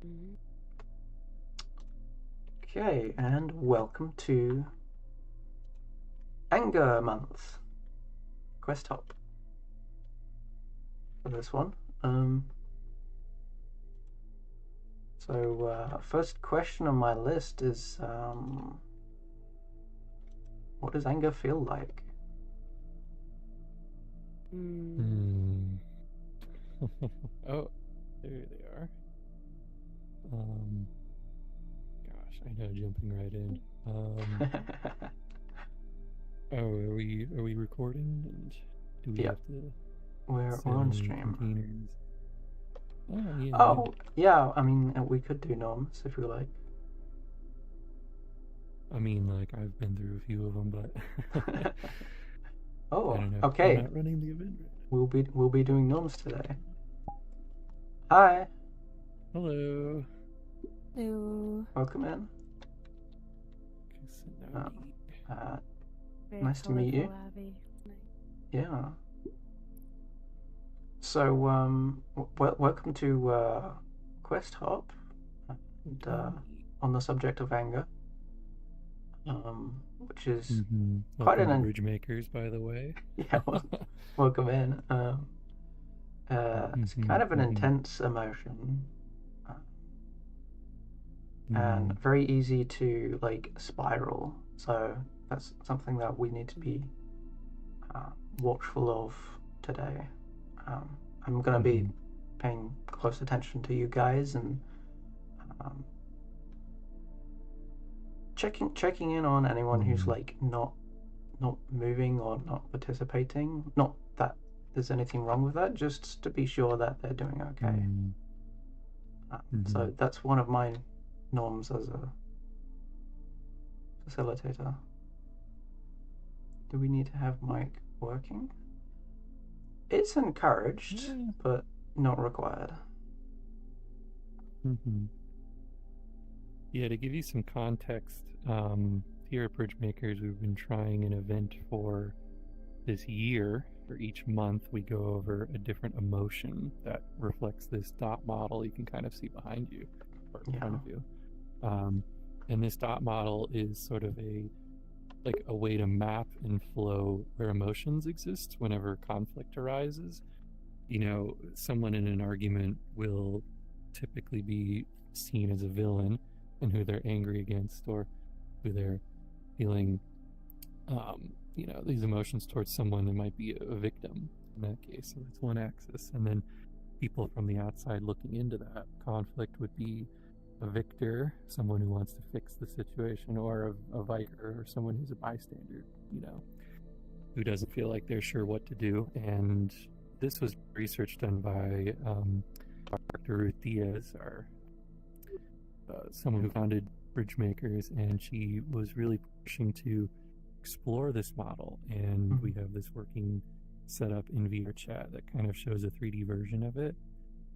Mhm. Okay, and welcome to Anger Month Quest Hop for this one. First question on my list is what does anger feel like? Mm. Oh, there they are. Gosh, I know, jumping right in. Are we recording? And do we Yeah, have to we're set on any stream. containers? Oh yeah. Oh, yeah, I mean, we could do norms if we like. I mean, like I've been through a few of them, but I Oh, don't know. I'm okay. not running the event right We'll be doing norms today. Hi, now. Hello. Hello. welcome in. Okay, so now Very Nice to meet you. colourful, Abby. Nice. Yeah. So, welcome to Quest Hop, and on the subject of anger, which is quite Welcome to an Bridge Makers, by the way. yeah. Welcome in. It's kind of an intense emotion, and very easy to like spiral. So that's something that we need to be watchful of today. I'm gonna be paying close attention to you guys and um, checking in on anyone who's like not moving or not participating. Not that there's anything wrong with that, just to be sure that they're doing okay. So that's one of my norms as a facilitator. Do we need to have mic working? It's encouraged, but not required. Yeah, to give you some context, here at Bridge Makers, we've been trying an event for this year. For each month, we go over a different emotion that reflects this dot model you can kind of see behind you, or in front of you. And this dot model is sort of a way to map and flow where emotions exist whenever conflict arises. You know, someone in an argument will typically be seen as a villain and who they're angry against, or who they're feeling these emotions towards someone that might be a victim in that case. So that's one axis. And then people from the outside looking into that conflict would be a victor, someone who wants to fix the situation, or a vicar, or someone who's a bystander, who doesn't feel like they're sure what to do. And this was research done by Dr. Ruth Diaz, someone who founded Bridge Makers, and she was really pushing to explore this model. And we have this working setup in VRChat that kind of shows a 3D version of it.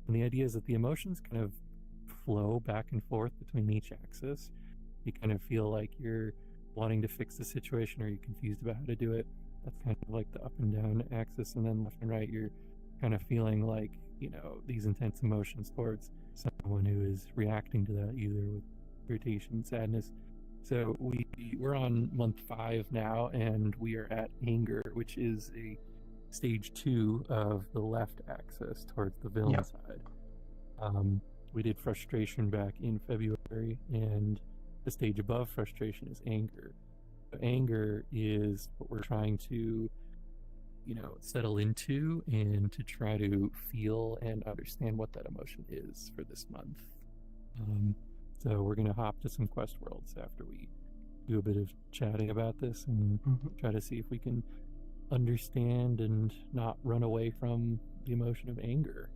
And the idea is that the emotions kind of flow back and forth between each axis. You kind of feel like you're wanting to fix the situation, or you're confused about how to do it. That's kind of like the up and down axis. And then left and right, you're kind of feeling like, these intense emotions towards someone who is reacting to that, either with irritation, sadness. So we're on month 5 now, and we are at anger, which is a stage 2 of the left axis towards the villain side. We did frustration back in February, and the stage above frustration is anger. So anger is what we're trying to, settle into, and to try to feel and understand what that emotion is for this month. So we're going to hop to some quest worlds after we do a bit of chatting about this, and try to see if we can understand and not run away from the emotion of anger.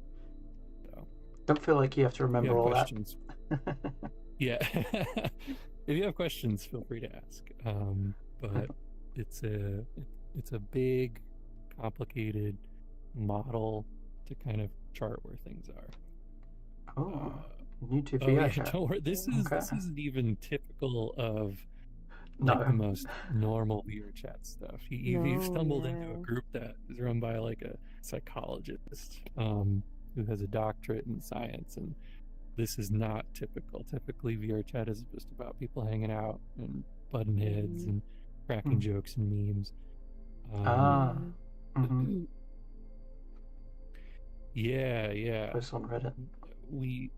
So, don't feel like you have to remember all questions. Yeah. If you have questions, feel free to ask. But it's a big, complicated model to kind of chart where things are. New to VRChat. Yeah, don't worry. This isn't even typical of the most normal VRChat stuff. You've stumbled into a group that is run by like a psychologist who has a doctorate in science, and this is not typical. Typically, VRChat is just about people hanging out and butting heads and cracking jokes and memes. Yeah. Post on Reddit. We.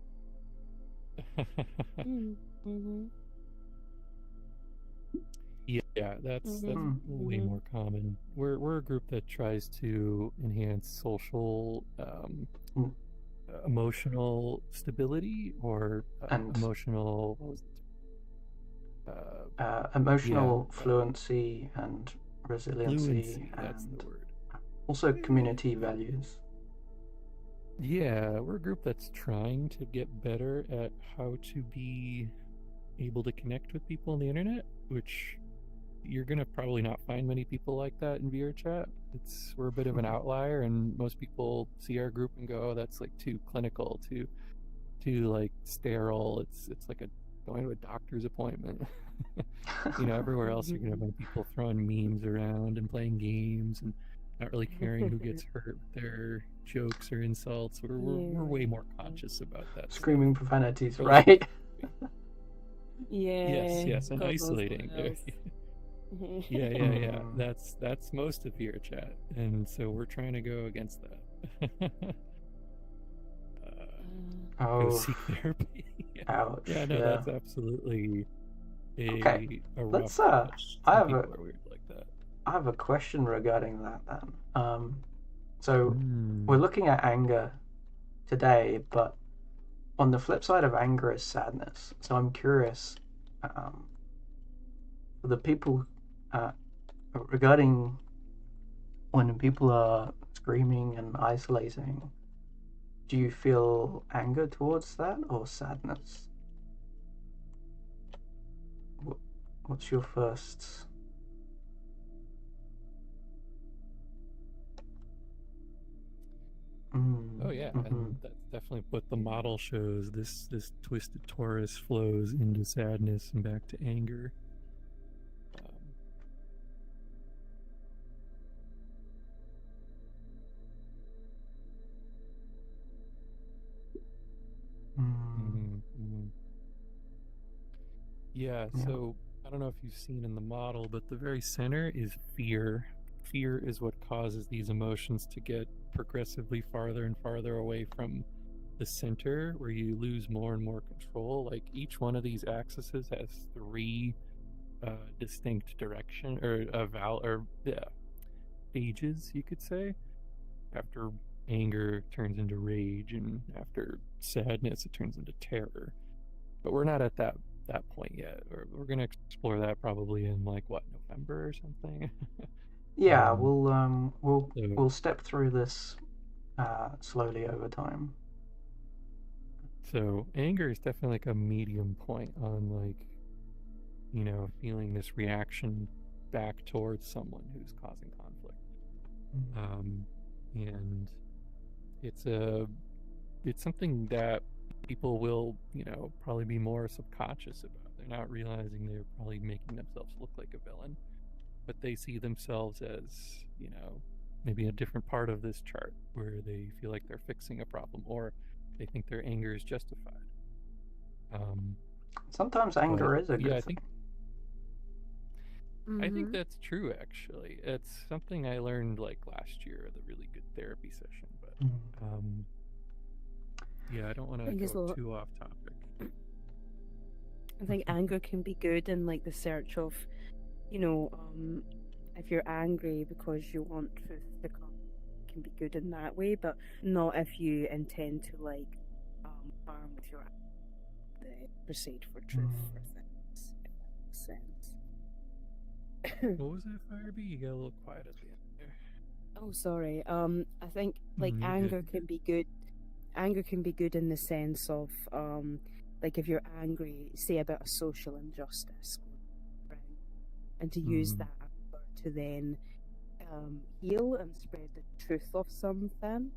Yeah, that's way more common. We're a group that tries to enhance social, emotional stability or emotional. What was it? Emotional fluency and resiliency, that's the word. Also community values. Yeah, we're a group that's trying to get better at how to be able to connect with people on the internet, which you're gonna probably not find many people like that in VRChat. We're a bit of an outlier, and most people see our group and go, "Oh, that's like too clinical, too like sterile. It's like going to a doctor's appointment." Everywhere else you're gonna find people throwing memes around and playing games and not really caring who gets hurt with their jokes or insults. We're way more conscious about that. Screaming profanities, right? Yes, and isolating. Yeah. That's most of VRChat, and so we're trying to go against that. Go seek therapy. Ouch. Yeah, no, that's absolutely a rough let's patch. I Some people are weird like that. I have a question regarding that then. So we're looking at anger today, but on the flip side of anger is sadness. So I'm curious, for the people regarding when people are screaming and isolating, do you feel anger towards that or sadness? What's your first? Oh yeah, and that's definitely what the model shows. This twisted torus flows into sadness and back to anger. Yeah, so I don't know if you've seen in the model, but the very center is fear. Fear is what causes these emotions to get progressively farther and farther away from the center, where you lose more and more control. Like each one of these axes has three distinct direction stages, you could say. After anger turns into rage, and after sadness it turns into terror. But we're not at that point yet. We're gonna explore that probably in November or something. Yeah, we'll step through this slowly over time. So anger is definitely like a medium point on feeling this reaction back towards someone who's causing conflict. And it's something that people will, probably be more subconscious about. They're not realizing they're probably making themselves look like a villain, but they see themselves as, maybe a different part of this chart where they feel like they're fixing a problem, or they think their anger is justified. Sometimes anger is a good thing. I think that's true, actually. It's something I learned last year at a really good therapy session, but yeah, I don't want to go too off topic. I think anger can be good in the search of, if you're angry because you want truth to come, it can be good in that way, but not if you intend to harm with your crusade for truth for things, if that makes sense. What was that, Firebee? You got a little quiet at the end there. Oh, sorry. I think anger can be good. Anger can be good in the sense of if you're angry, say about a social injustice, and to use that anger to then heal and spread the truth of something.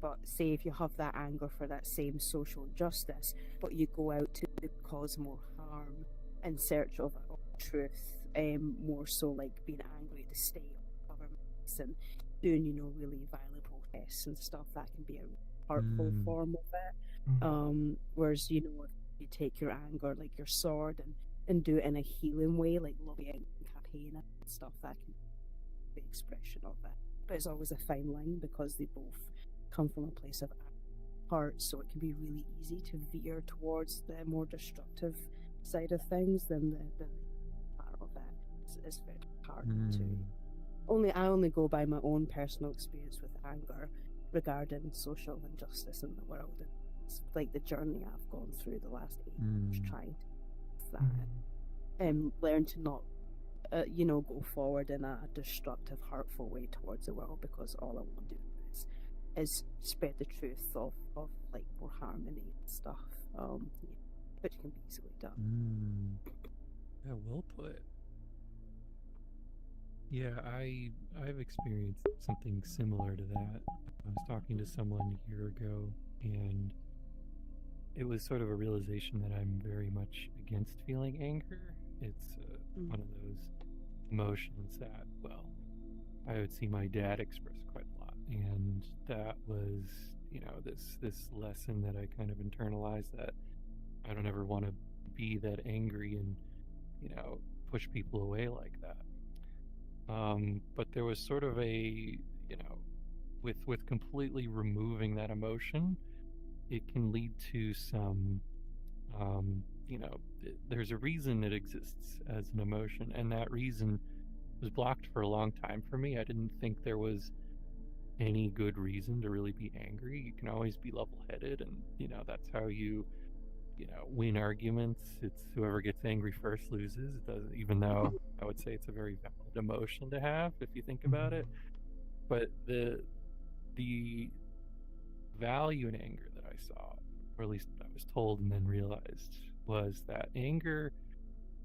But say if you have that anger for that same social injustice, but you go out to cause more harm in search of truth, more so being angry to stay up governments and doing really violent protests and stuff, that can be a hurtful form of it. Whereas, if you take your anger, like your sword, and do it in a healing way, like lobbying campaign and stuff, that can be the expression of it. But it's always a fine line because they both come from a place of heart, so it can be really easy to veer towards the more destructive side of things than the part of it. It's very hard to. I only go by my own personal experience with anger regarding social injustice in the world. And it's like the journey I've gone through the last 8 years trying to that and learn to not, go forward in a destructive, hurtful way towards the world, because all I want to do is spread the truth of like more harmony and stuff, which can be easily done. Yeah, well put. Yeah, I've experienced something similar to that. I was talking to someone a year ago, and it was sort of a realization that I'm very much against feeling anger. It's one of those emotions that, well, I would see my dad express quite a lot, and that was, this lesson that I kind of internalized, that I don't ever want to be that angry and, push people away like that. But there was sort of a, with completely removing that emotion, it can lead to some, there's a reason it exists as an emotion, and that reason was blocked for a long time for me. I didn't think there was any good reason to really be angry. You can always be level-headed, and, that's how you win arguments. It's whoever gets angry first loses. It doesn't, even though I would say it's a very valid emotion to have if you think about it. But the value in anger that I saw, or at least I was told and then realized, was that anger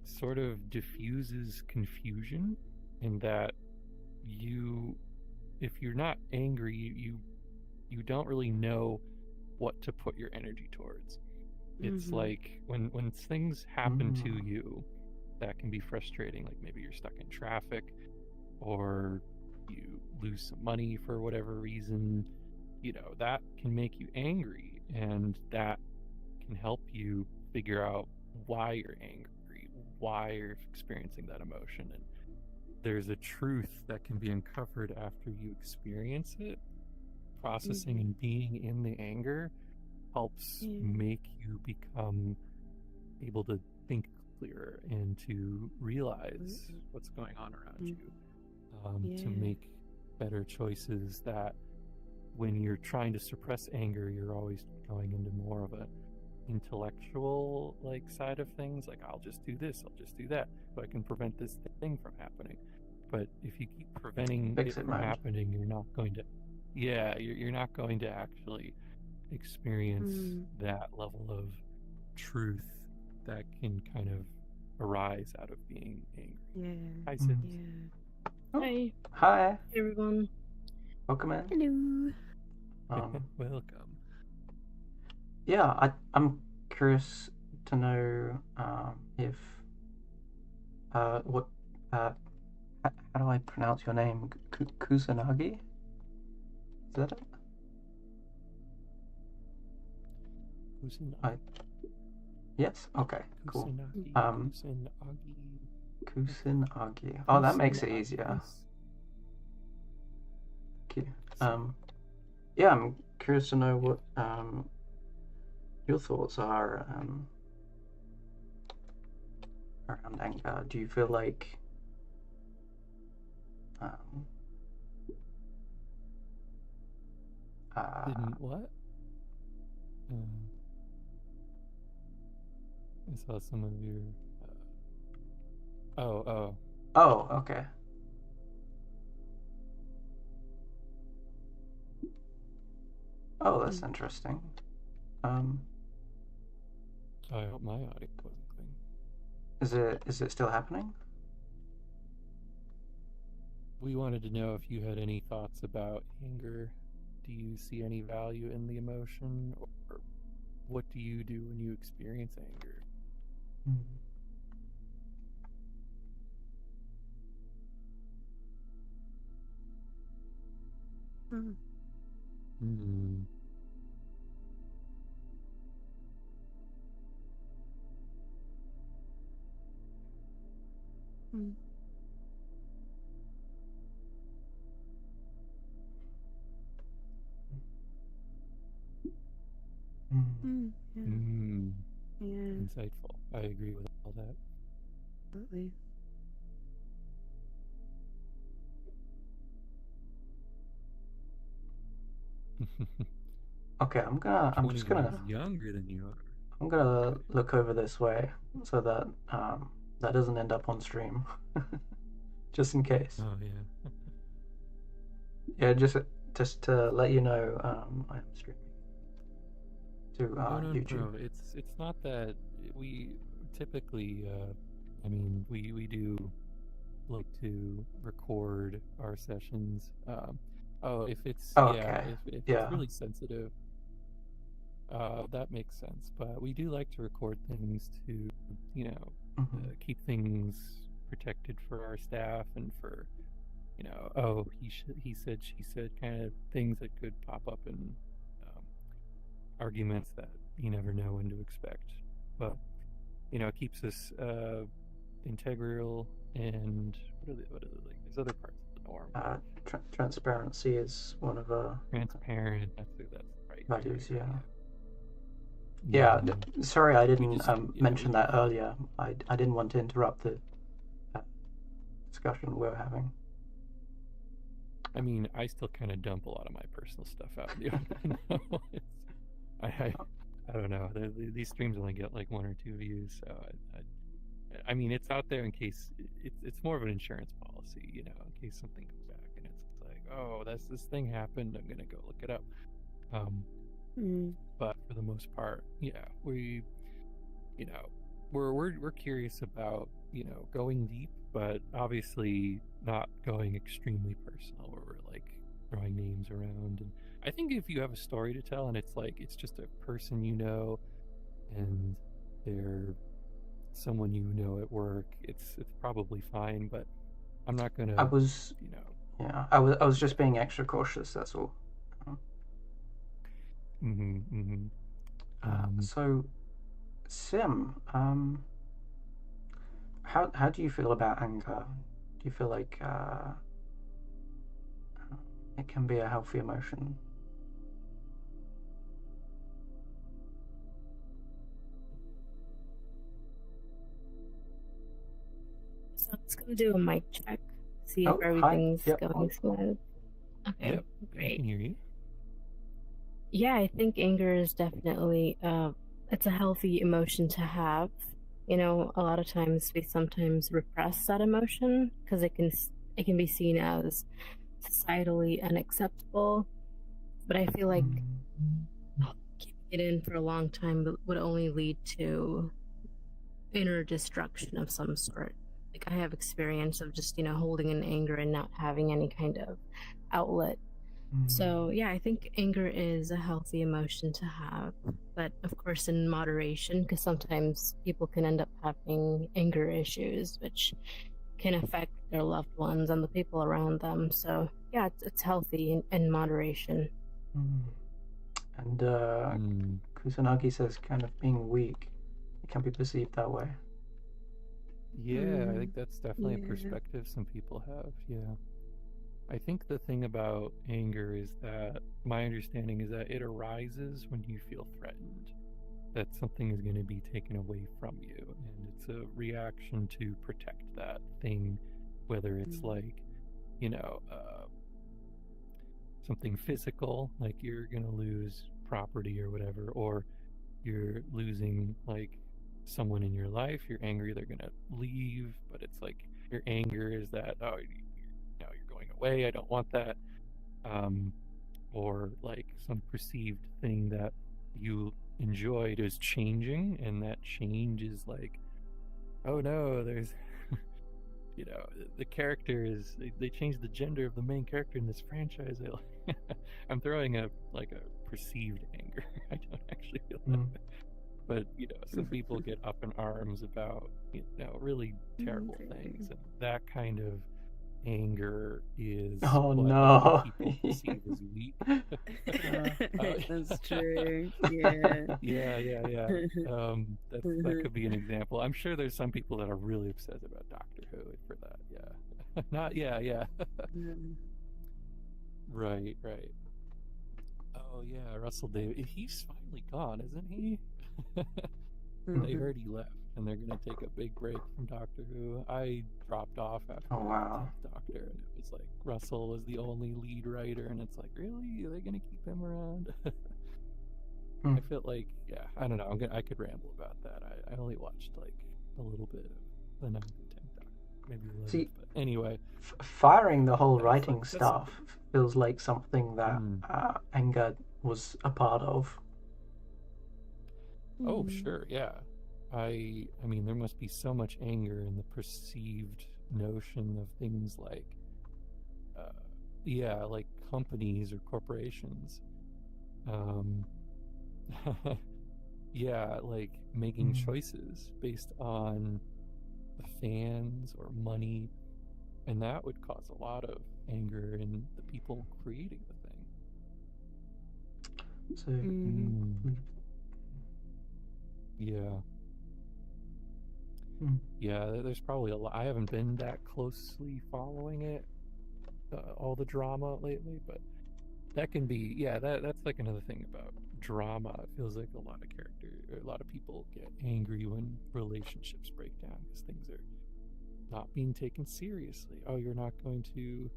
sort of diffuses confusion, in that if you're not angry, you don't really know what to put your energy towards. It's like when things happen to you that can be frustrating, like maybe you're stuck in traffic, or you lose some money for whatever reason, that can make you angry, and that can help you figure out why you're angry, why you're experiencing that emotion. And there's a truth that can be uncovered after you experience it. Processing and being in the anger helps make you become able to think clearer and to realize what's going on around you, to make better choices, that when you're trying to suppress anger, you're always going into more of an intellectual side of things, like I'll just do this, I'll just do that, so I can prevent this thing from happening. But if you keep preventing it from happening, you're not going to you're not going to actually experience that level of truth that can kind of arise out of being angry. Hi, Sid. Hi. Hi. Hey, everyone. Welcome in. Hello. Welcome. Yeah, I'm curious to know if what how do I pronounce your name? Kusanagi? Is that it? Kusanagi. Yes. Okay. Cool. Kusanagi. Kusanagi. Oh, that makes it easier. Thank you. Yeah, I'm curious to know what your thoughts are around anger. Do you feel like Didn't what? I saw some of your. Oh, okay. Oh, that's interesting. I hope my audio wasn't clean. Is it still happening? We wanted to know if you had any thoughts about anger. Do you see any value in the emotion, or what do you do when you experience anger? Mm. Mm. Yeah. Mm, Yeah. insightful. I agree with all that. Absolutely. Okay, I'm 20 just gonna years younger than you are. I'm gonna look over this way so that that doesn't end up on stream, just in case. Oh yeah. Yeah, just to let you know, I am streaming to Oh no, YouTube. no, it's not that we typically. I mean, we do like to record our sessions. Oh, if it's Oh, yeah, okay. if it's Yeah. really sensitive, that makes sense. But we do like to record things to, you know, Mhm. keep things protected for our staff and for, oh, he said, she said, kind of things that could pop up in arguments that you never know when to expect. But it keeps us integral, and what are the like? There's other parts of the norm. Transparency is one of Transparent. That's right. values. Right, Yeah. yeah. Sorry, I We didn't just mention we that earlier. I didn't want to interrupt the discussion we were having. I mean, I still kind of dump a lot of my personal stuff out in the open. I don't know. These streams only get like 1 or 2 views, so I mean, it's out there in case it's more of an insurance policy, in case something comes back and it's like, oh, this thing happened. I'm gonna go look it up. But for the most part, yeah, we're curious about going deep, but obviously not going extremely personal where we're like throwing names around. And I think if you have a story to tell and it's just a person and they're someone at work, it's probably fine. But I'm not gonna. I was I was just being extra cautious. That's all. So, Sim, how do you feel about anger? Do you feel like it can be a healthy emotion? So I'm just gonna do a mic check, see if Oh, everything's hi. Yep. going smooth. Okay, Yep, I great. can hear you. Yeah, I think anger is definitely it's a healthy emotion to have. A lot of times we sometimes repress that emotion because it can be seen as societally unacceptable. But I feel like keeping it in for a long time would only lead to inner destruction of some sort. Like I have experience of just holding in anger and not having any kind of outlet. So yeah, I think anger is a healthy emotion to have, but of course in moderation, because sometimes people can end up having anger issues, which can affect their loved ones and the people around them. So yeah, it's healthy in moderation. And Kusanagi says kind of being weak, it can be perceived that way. Yeah, I think that's definitely a perspective some people have. Yeah. I think the thing about anger is that my understanding is that it arises when you feel threatened, that something is going to be taken away from you, and it's a reaction to protect that thing, whether it's like, something physical, like you're going to lose property or whatever, or you're losing like someone in your life, you're angry they're going to leave, but it's like your anger is that, oh, you're going away, I don't want that. Or like some perceived thing that you enjoyed is changing, and that change is like, oh no, there's the character is they changed the gender of the main character in this franchise. I'm throwing a perceived anger. I don't actually feel that, but some people get up in arms about really terrible things, and that kind of anger is Oh what no. other people perceive as weak. That's true. Yeah. Yeah. That could be an example. I'm sure there's some people that are really upset about Doctor Who for that. Yeah. Not yeah. Mm. Right. Oh yeah, Russell Davies. He's finally gone, isn't he? They heard he left, and they're gonna take a big break from Doctor Who. I dropped off after Oh, wow. 10th Doctor, and it was like Russell was the only lead writer, and it's like, really? Are they gonna keep him around? I feel like, yeah, I don't know. I could ramble about that. I only watched like a little bit of the 9th and 10th Doctor, maybe 11th. See, but anyway, firing the whole that's writing like, staff feels like something that Anger was a part of. Oh, sure, yeah. I mean, there must be so much anger in the perceived notion of things like, like companies or corporations. Yeah, like making choices based on the fans or money, and that would cause a lot of anger in the people creating the thing. So, Yeah, there's probably a lot. I haven't been that closely following it, all the drama lately, but that can be, that's like another thing about drama. It feels like a lot of people get angry when relationships break down because things are not being taken seriously. Oh, you're not going to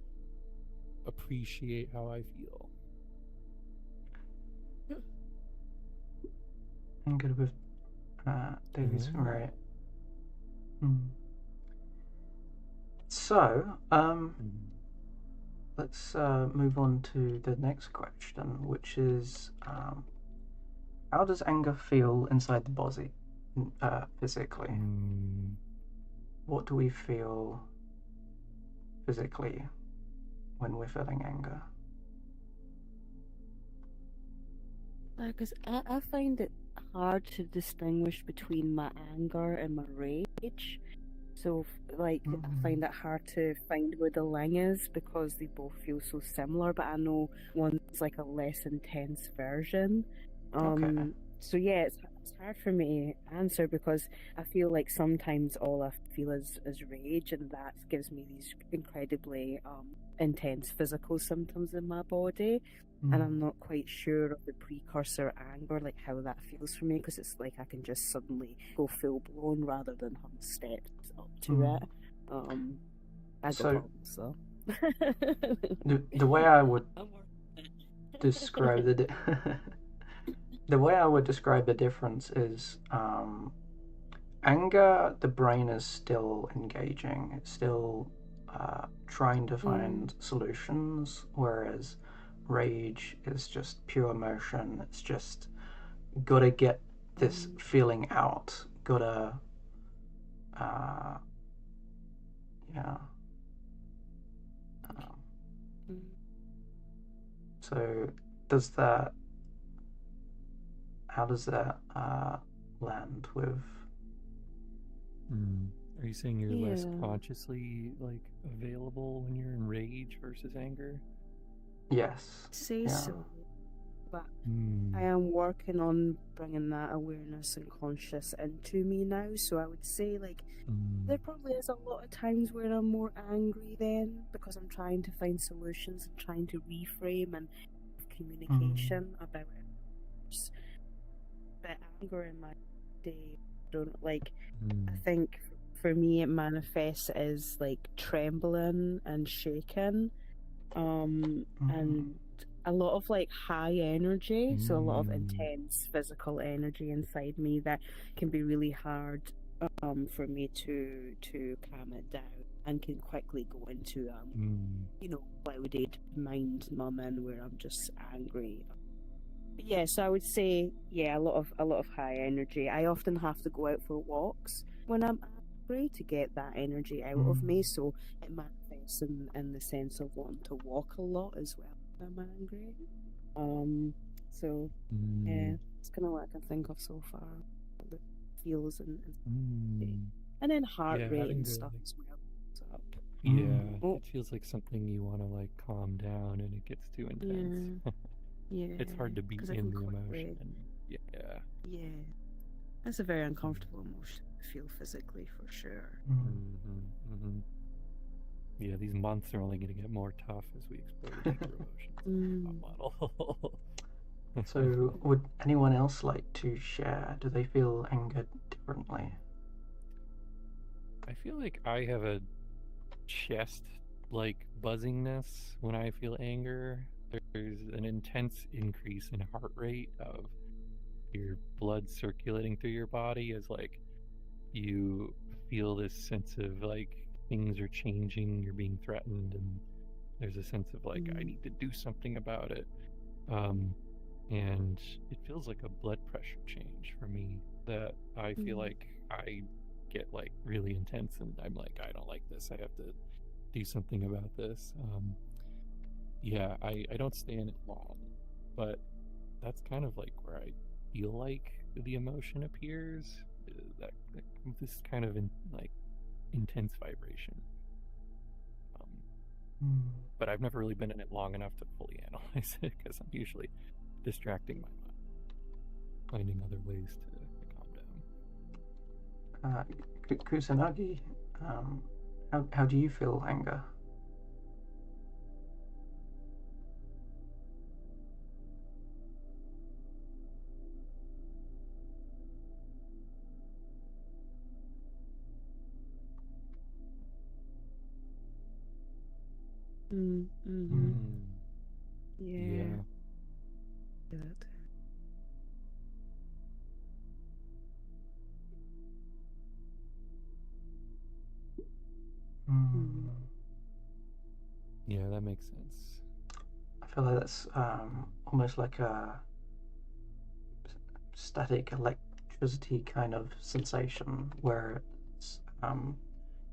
appreciate how I feel. I'm good with Davies, right? So, let's move on to the next question, which is, how does anger feel inside the body, physically? What do we feel physically when we're feeling anger? Because I find it hard to distinguish between my anger and my rage. So, I find it hard to find where the line is because they both feel so similar, but I know one's like a less intense version. So yeah, it's hard for me to answer because I feel like sometimes all I feel is rage, and that gives me these incredibly intense physical symptoms in my body. And I'm not quite sure of the precursor anger, like how that feels for me, because it's like I can just suddenly go full blown rather than have stepped up to it. I got problems, so. The way I would describe the way I would describe the difference is anger, the brain is still engaging. It's still trying to find solutions, whereas rage is just pure emotion. It's just gotta get this feeling out. Gotta, So how does that land with? Are you saying you're less consciously available when you're in rage versus anger? Yes. Say so, but I am working on bringing that awareness and conscious into me now. So I would say there probably is a lot of times where I'm more angry then because I'm trying to find solutions and trying to reframe and communication about it. But anger in my day, I think for me it manifests as trembling and shaking, and a lot of high energy, so a lot of intense physical energy inside me that can be really hard for me to calm it down, and can quickly go into clouded mind numbing where I'm just angry. Yeah, so I would say a lot of high energy. I often have to go out for walks when I'm angry to get that energy out of me, so it manifests in the sense of wanting to walk a lot as well when I'm angry. So yeah, it's kind of what I can think of so far. The feels and then heart rate and stuff as well. Yeah, it feels like something you want to like calm down, and it gets too intense. Yeah. It's hard to be in the emotion. Yeah. Yeah. That's a very uncomfortable emotion to feel physically, for sure. Yeah, these months are only going to get more tough as we explore the deeper emotions of the model. So, would anyone else like to share? Do they feel anger differently? I feel like I have a chest like buzzingness when I feel anger. There's an intense increase in heart rate of your blood circulating through your body as like you feel this sense of like things are changing, you're being threatened, and there's a sense of like I need to do something about it. And it feels like a blood pressure change for me that I feel like I get like really intense and I'm like, I don't like this. I have to do something about this. Yeah, I don't stay in it long, but that's kind of like where I feel like the emotion appears. That this kind of like intense vibration. But I've never really been in it long enough to fully analyze it because I'm usually distracting my mind, finding other ways to calm down. Kusanagi, how do you feel anger? Yeah. Good. Yeah, that makes sense. I feel like that's almost like a static electricity kind of sensation where it's,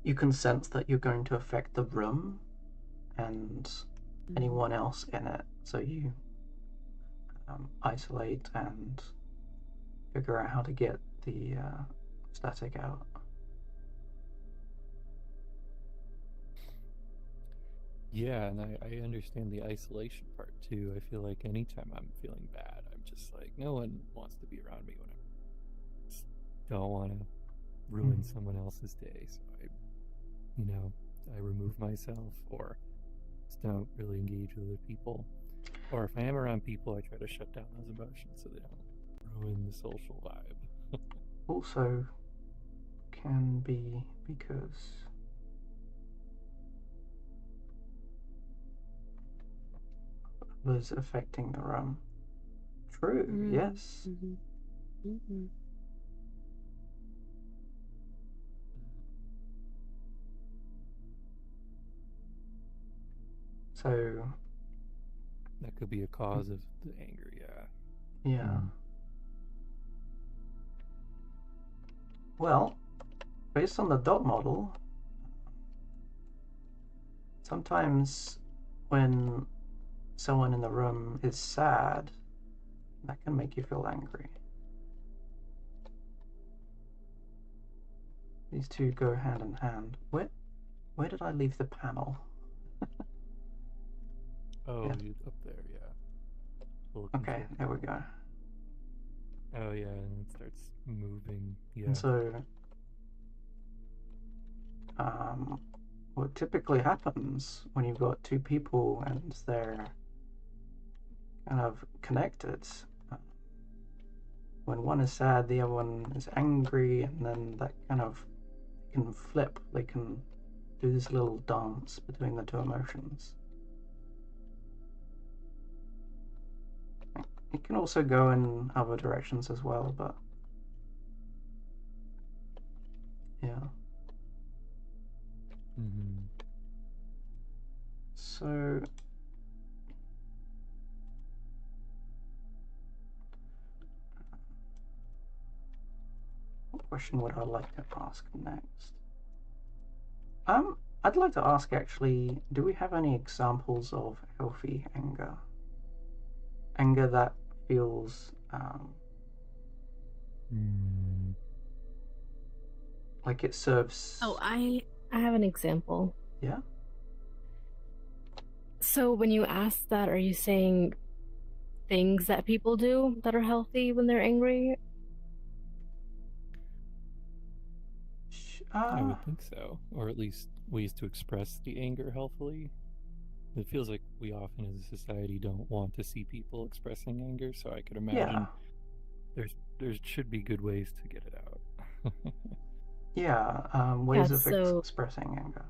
you can sense that you're going to affect the room and anyone else in it, so you isolate and figure out how to get the static out. Yeah, and I understand the isolation part too. I feel like anytime I'm feeling bad, I'm just like, no one wants to be around me when I just don't want to ruin someone else's day. So I remove myself or just don't really engage with other people. Or if I am around people, I try to shut down those emotions so they don't ruin the social vibe. Also, can be because was affecting the room. True, yes. So that could be a cause of the anger, yeah. Yeah. Well, based on the dot model, sometimes when someone in the room is sad, that can make you feel angry. These two go hand in hand. Where did I leave the panel? Oh, yeah. Up there, yeah. Okay, there we go. Oh yeah, and it starts moving. Yeah. And so, what typically happens when you've got two people and they're kind of connected, when one is sad, the other one is angry, and then that kind of can flip. They can do this little dance between the two emotions. It can also go in other directions as well, but yeah. So what question would I like to ask next? I'd like to ask actually, do we have any examples of healthy anger? Anger that feels like it serves. Oh, I have an example. Yeah. So when you ask that, are you saying things that people do that are healthy when they're angry? I would think so, or at least ways to express the anger healthily. It feels like we often as a society don't want to see people expressing anger, so I could imagine there should be good ways to get it out. Ways of expressing anger.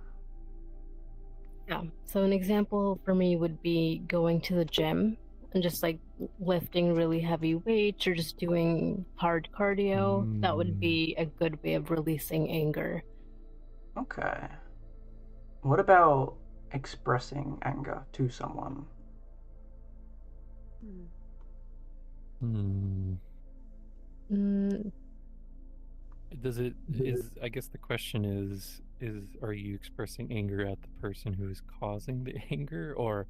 Yeah, so an example for me would be going to the gym and just like lifting really heavy weights or just doing hard cardio. That would be a good way of releasing anger. Okay. What about expressing anger to someone? I guess the question is are you expressing anger at the person who is causing the anger, or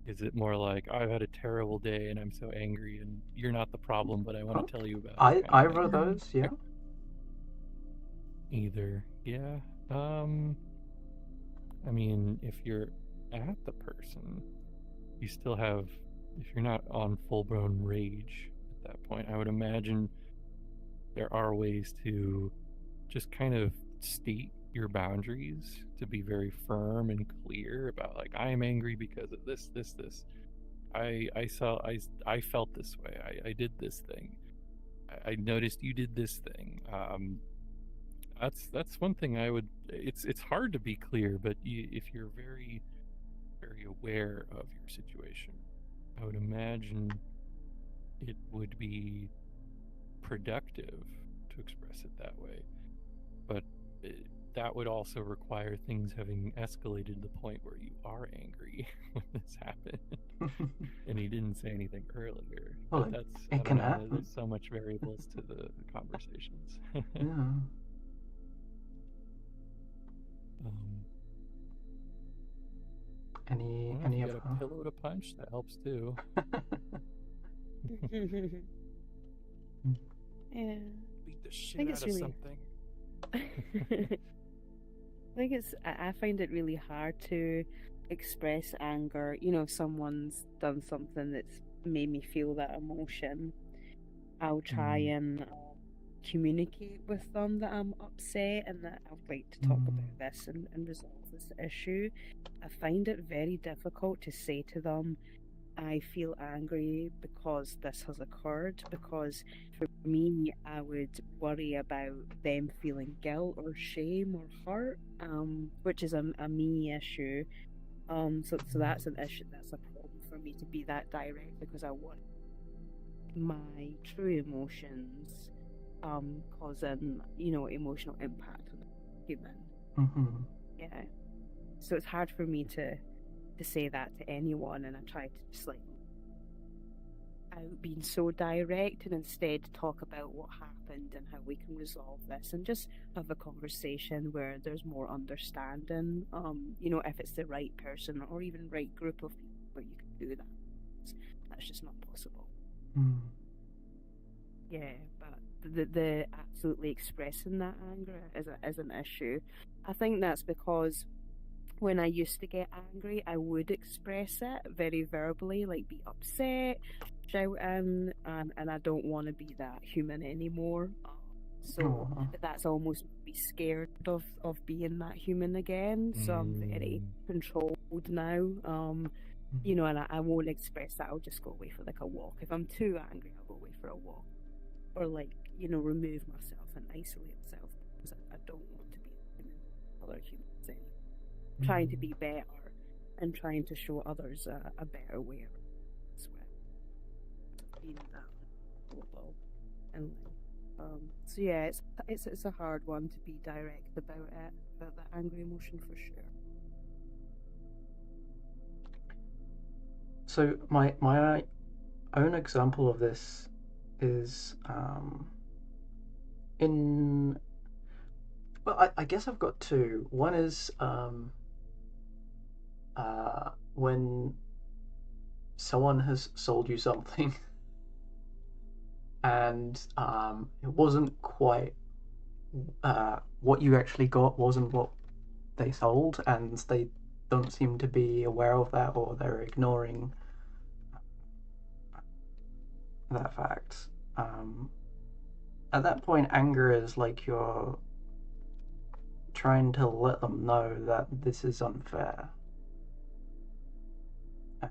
is it more like, I've had a terrible day and I'm so angry and you're not the problem, but I want to tell you about it? Either of those, yeah. Either, yeah. I mean, if you're at the person, you still have, if you're not on full-blown rage at that point, I would imagine there are ways to just kind of state your boundaries, to be very firm and clear about, like, I am angry because of this. I felt this way. I did this thing. I noticed you did this thing. That's one thing I would. It's hard to be clear, but if you're very, very aware of your situation, I would imagine it would be productive to express it that way. But that would also require things having escalated to the point where you are angry when this happened. And he didn't say anything earlier. Well, but it can happen. There's so much variables to the conversations. Yeah. Any if you got a pillow to punch, that helps too. Yeah. Beat the shit out of something. I find it really hard to express anger. You know, if someone's done something that's made me feel that emotion, I'll try and communicate with them that I'm upset and that I'd like to talk about this and resolve this issue. I find it very difficult to say to them, I feel angry because this has occurred, because for me, I would worry about them feeling guilt or shame or hurt, which is a me issue. So that's an issue, that's a problem for me to be that direct, because I want my true emotions causing, emotional impact on the human. Yeah. So it's hard for me to say that to anyone, and I try to just out being so direct and instead talk about what happened and how we can resolve this and just have a conversation where there's more understanding, if it's the right person or even right group of people where you can do that. That's just not possible. Yeah, but the absolutely expressing that anger is an issue. I think that's because when I used to get angry, I would express it very verbally, like be upset, shouting, and I don't want to be that human anymore. So that's almost be scared of being that human again. So I'm very controlled now. And I won't express that. I'll just go away for like a walk. If I'm too angry, I'll go away for a walk, or remove myself and isolate myself, because I don't want to be other humans anymore. Trying to be better and trying to show others a better way as well. Being that global and so yeah, it's a hard one to be direct about that angry emotion for sure. So my own example of this is I guess I've got two. One is when someone has sold you something and it wasn't quite what you actually got wasn't what they sold, and they don't seem to be aware of that, or they're ignoring that fact. At that point, anger is like you're trying to let them know that this is unfair. And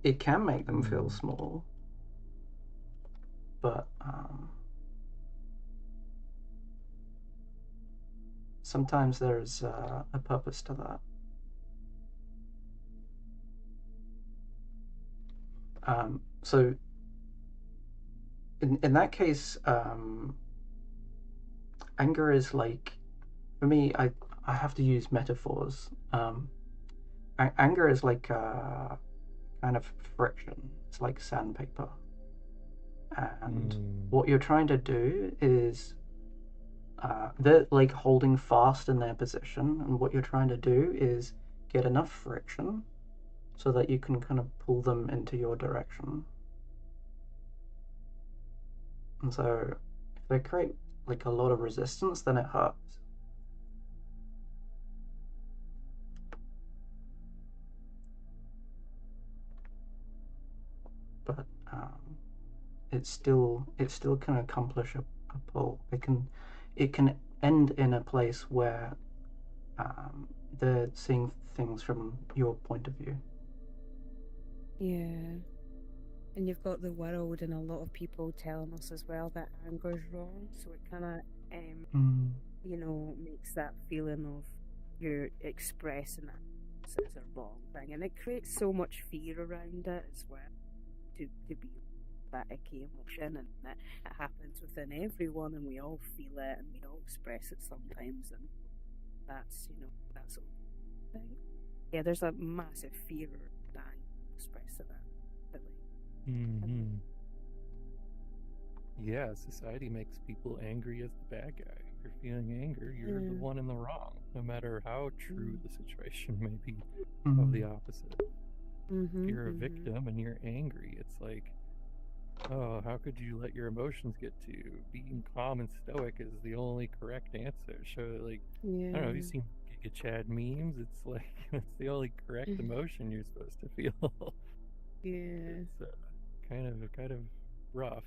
it can make them feel small, but sometimes there's a purpose to that. So in that case, anger is like, for me, I have to use metaphors. Anger is like a kind of friction. It's like sandpaper. And what you're trying to do is they're like holding fast in their position, and what you're trying to do is get enough friction so that you can kind of pull them into your direction. And so if they create like a lot of resistance, then it hurts. But it still can accomplish a pull. It can end in a place where they're seeing things from your point of view. Yeah. And you've got the world and a lot of people telling us as well that anger's wrong, so it kind of, you know, makes that feeling of you're expressing it as a wrong thing, and it creates so much fear around it as well, to be that icky emotion, and it happens within everyone, and we all feel it, and we all express it sometimes, and that's, you know, that's a thing. Yeah, there's a massive fear that I express it. Yeah, society makes people angry as the bad guy. If you're feeling anger, you're the one in the wrong, no matter how true the situation may be of the opposite. If you're a victim and you're angry, it's like, oh, how could you let your emotions get to you? Being calm and stoic is the only correct answer. So, like, I don't know, have you seen Giga Chad memes? It's like, it's the only correct emotion you're supposed to feel. Yeah. It's kind of rough,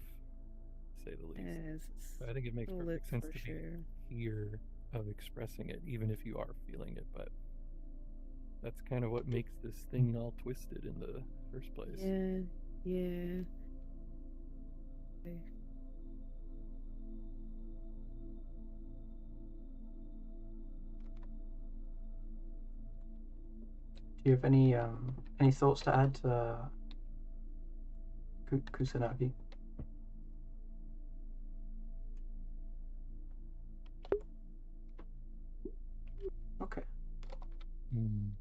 to say the least. But I think it makes perfect sense to be fear of expressing it, even if you are feeling it. But that's kind of what makes this thing all twisted in the first place. Yeah. Do you have any thoughts to add, Kusanagi? Okay. And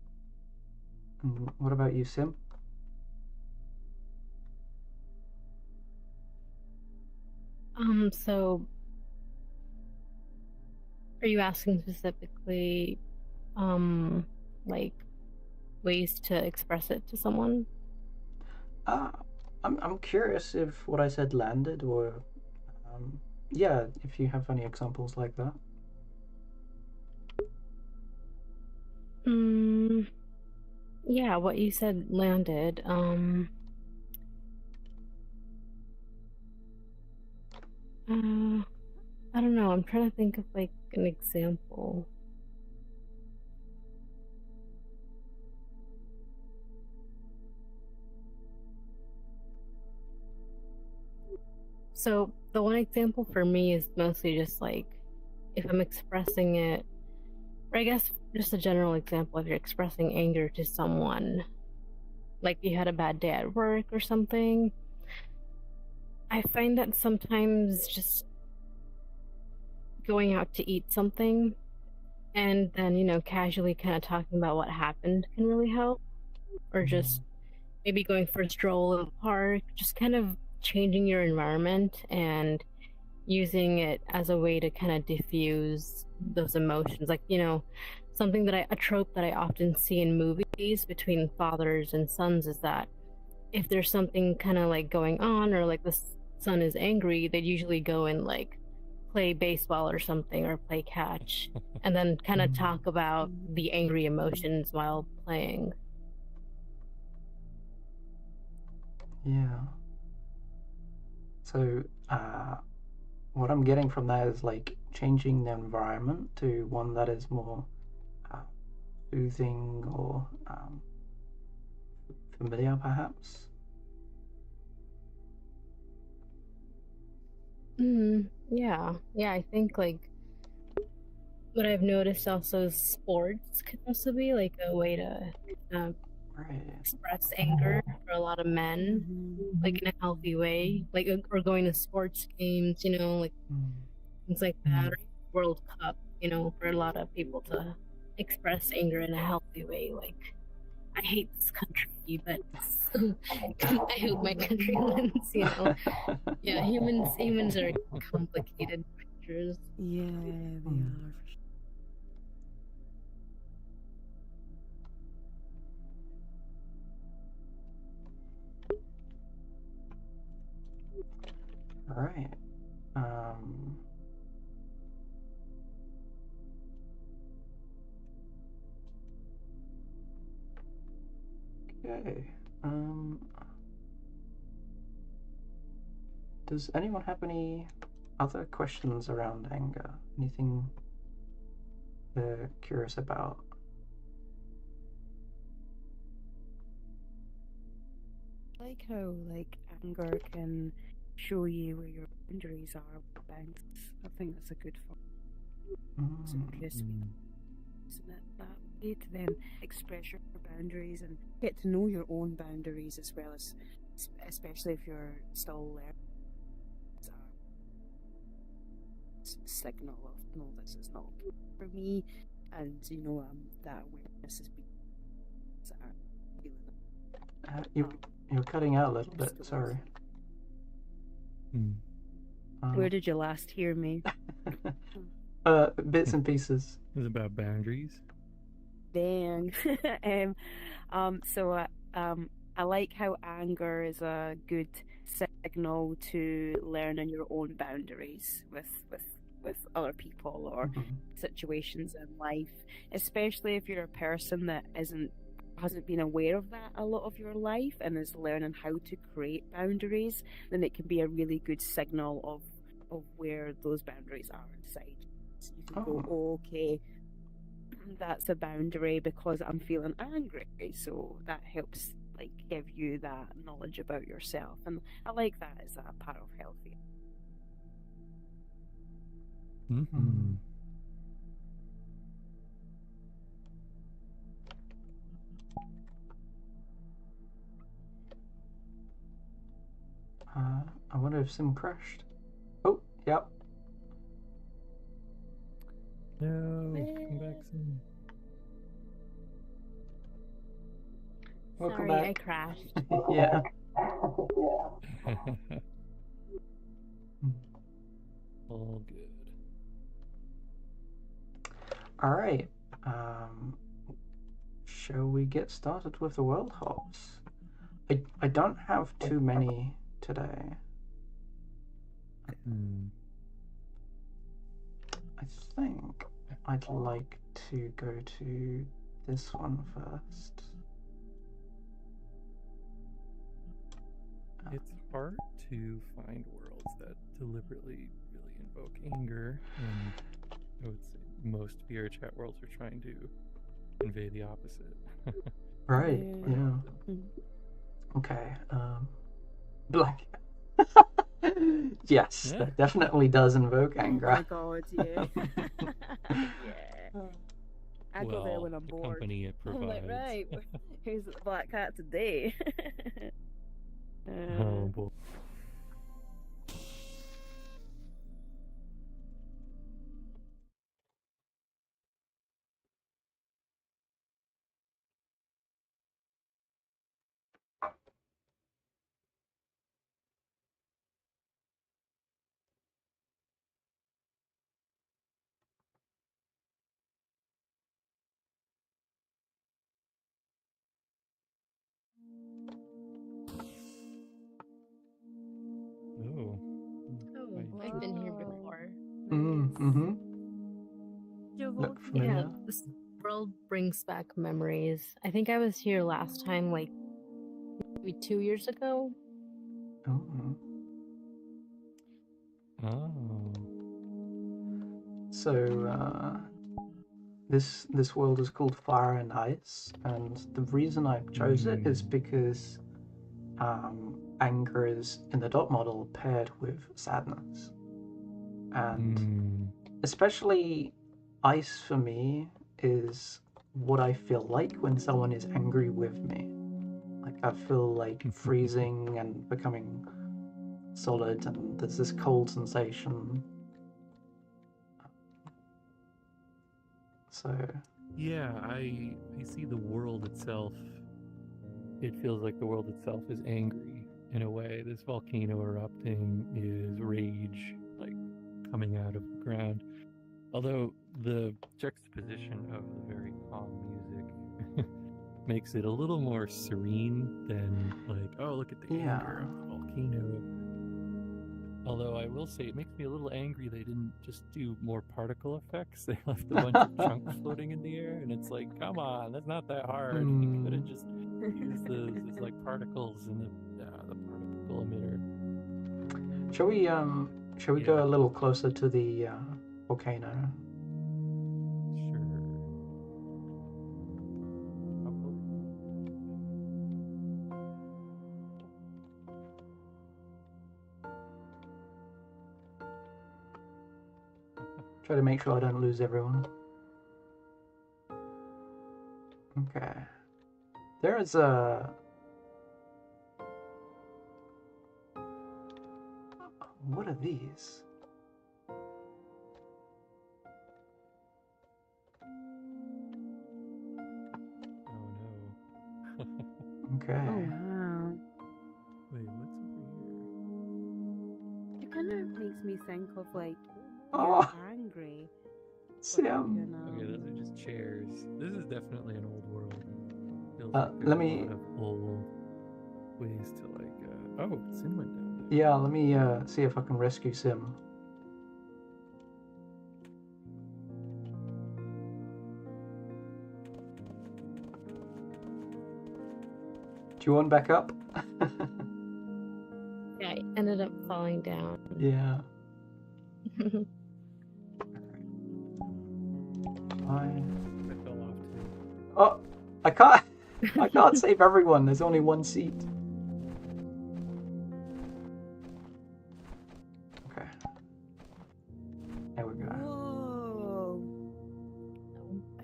what about you, Sim? So are you asking specifically, like ways to express it to someone? I'm curious if what I said landed, or yeah, if you have any examples like that. Yeah, what you said landed. I don't know. I'm trying to think of like an example. So the one example for me is mostly just like if I'm expressing it, or I guess just a general example, if you're expressing anger to someone, like you had a bad day at work or something, I find that sometimes just going out to eat something and then, you know, casually kind of talking about what happened can really help. Or just maybe going for a stroll in the park, just kind of changing your environment and using it as a way to kind of diffuse those emotions. Like, you know, a trope that I often see in movies between fathers and sons is that if there's something kind of like going on, or like the son is angry, they'd usually go and like play baseball or something, or play catch, and then kind of talk about the angry emotions while playing. Yeah. So, what I'm getting from that is like changing the environment to one that is more soothing or familiar, perhaps. Yeah, I think like what I've noticed also is sports could also be like a way to express anger for a lot of men, like in a healthy way, like or going to sports games, you know, like things like that, or World Cup, you know, for a lot of people to express anger in a healthy way, like I hate this country, but I hope my country wins, you know. Yeah, humans are complicated creatures. Yeah, they are. All right. Okay. Does anyone have any other questions around anger? Anything they're curious about? I like how anger can show you where your boundaries are with banks. I think that's a good fun. It's interesting, isn't it? That way to then express your boundaries and get to know your own boundaries as well as, especially if you're still learning. Signal of no, this is not okay for me, and that awareness is being. You're cutting out a little bit. Sorry. Where did you last hear me? Bits and pieces. It was about boundaries. Dang. I like how anger is a good signal to learning your own boundaries with other people or situations in life, especially if you're a person that hasn't been aware of that a lot of your life and is learning how to create boundaries. Then it can be a really good signal of where those boundaries are inside. So you can go, oh, okay, that's a boundary because I'm feeling angry. So that helps give you that knowledge about yourself, and I like that as a part of healthy. I wonder if Sim crashed. Oh, yep. No, come back soon. Welcome Sorry, back. I crashed. Yeah. All good. All right. Shall we get started with the world hops? I don't have too many today. I think I'd like to go to this one first. It's hard to find worlds that deliberately really invoke anger, and I would say most VRChat worlds are trying to convey the opposite. Right, yeah. Okay, Black. Yes, that definitely does invoke anger. Oh my god, yeah. Yeah. I go there when I'm bored. Company it provides. I'm like, right, who's the black cat today? Oh boy. Oh, I've been here before. Mm-hmm. You're Look walking. familiar? Yeah, this world brings back memories. I think I was here last time, like maybe 2 years ago. Oh. Oh. So, this world is called Fire and Ice, and the reason I chose it is because anger is in the dot model paired with sadness, and especially ice for me is what I feel like when someone is angry with me. Like I feel like freezing and becoming solid, and there's this cold sensation. So Yeah, I see the world itself. It feels like the world itself is angry in a way. This volcano erupting is rage, like coming out of the ground. Although the juxtaposition of the very calm music makes it a little more serene than like, oh, look at the anger of the volcano. Although I will say it makes me a little angry they didn't just do more particle effects. They left a bunch of chunks floating in the air, and it's like, come on, that's not that hard. You could have just used those as like particles in the particle emitter. shall we go a little closer to the volcano? Sure. Try to make sure I don't lose everyone. Okay. There is a... What are these? Oh no. Okay. Oh wow. Wait, what's over here? It kind of makes me think of like Oh. you're angry. Sim. Okay, those are just chairs. This is definitely an old world. Feels Let there's me- a lot of old ways to like. Oh, Sim went down there. Yeah, let me see if I can rescue Sim. Do you want back up? Yeah, I ended up falling down. Yeah. Fine. I fell off too. Oh, I can't. I can't save everyone. There's only one seat. Okay. There we go. Whoa.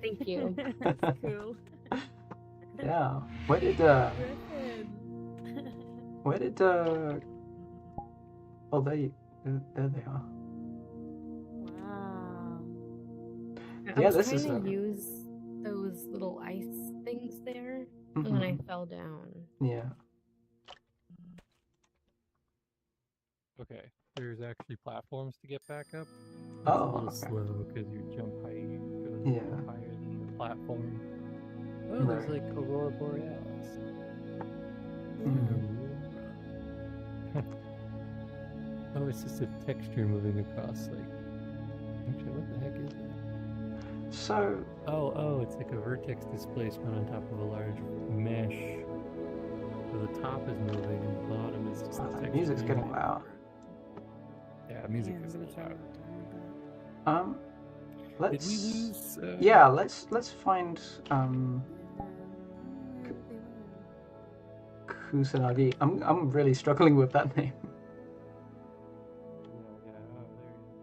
Thank you. That's cool. Yeah. Where did oh there they are. Wow. I Yeah, was this trying is to a- use those little ice things there, and then I fell down. Yeah. Okay, there's actually platforms to get back up. It's Oh, a little okay. slow because your jump height goes Yeah. higher than the platform. Oh, there's Right. like Aurora Borealis. Mhm. Oh, it's just a texture moving across. Like, actually, what the heck is it? So Oh, it's like a vertex displacement on top of a large mesh. So the top is moving and the bottom is just wow, the the texture. music's getting moving loud. over. Yeah, music Yeah, is I'm a gonna little turn loud. that down let's Did we lose? yeah, let's find Kusanagi. I'm really struggling with that name. Yeah. Oh, there he is.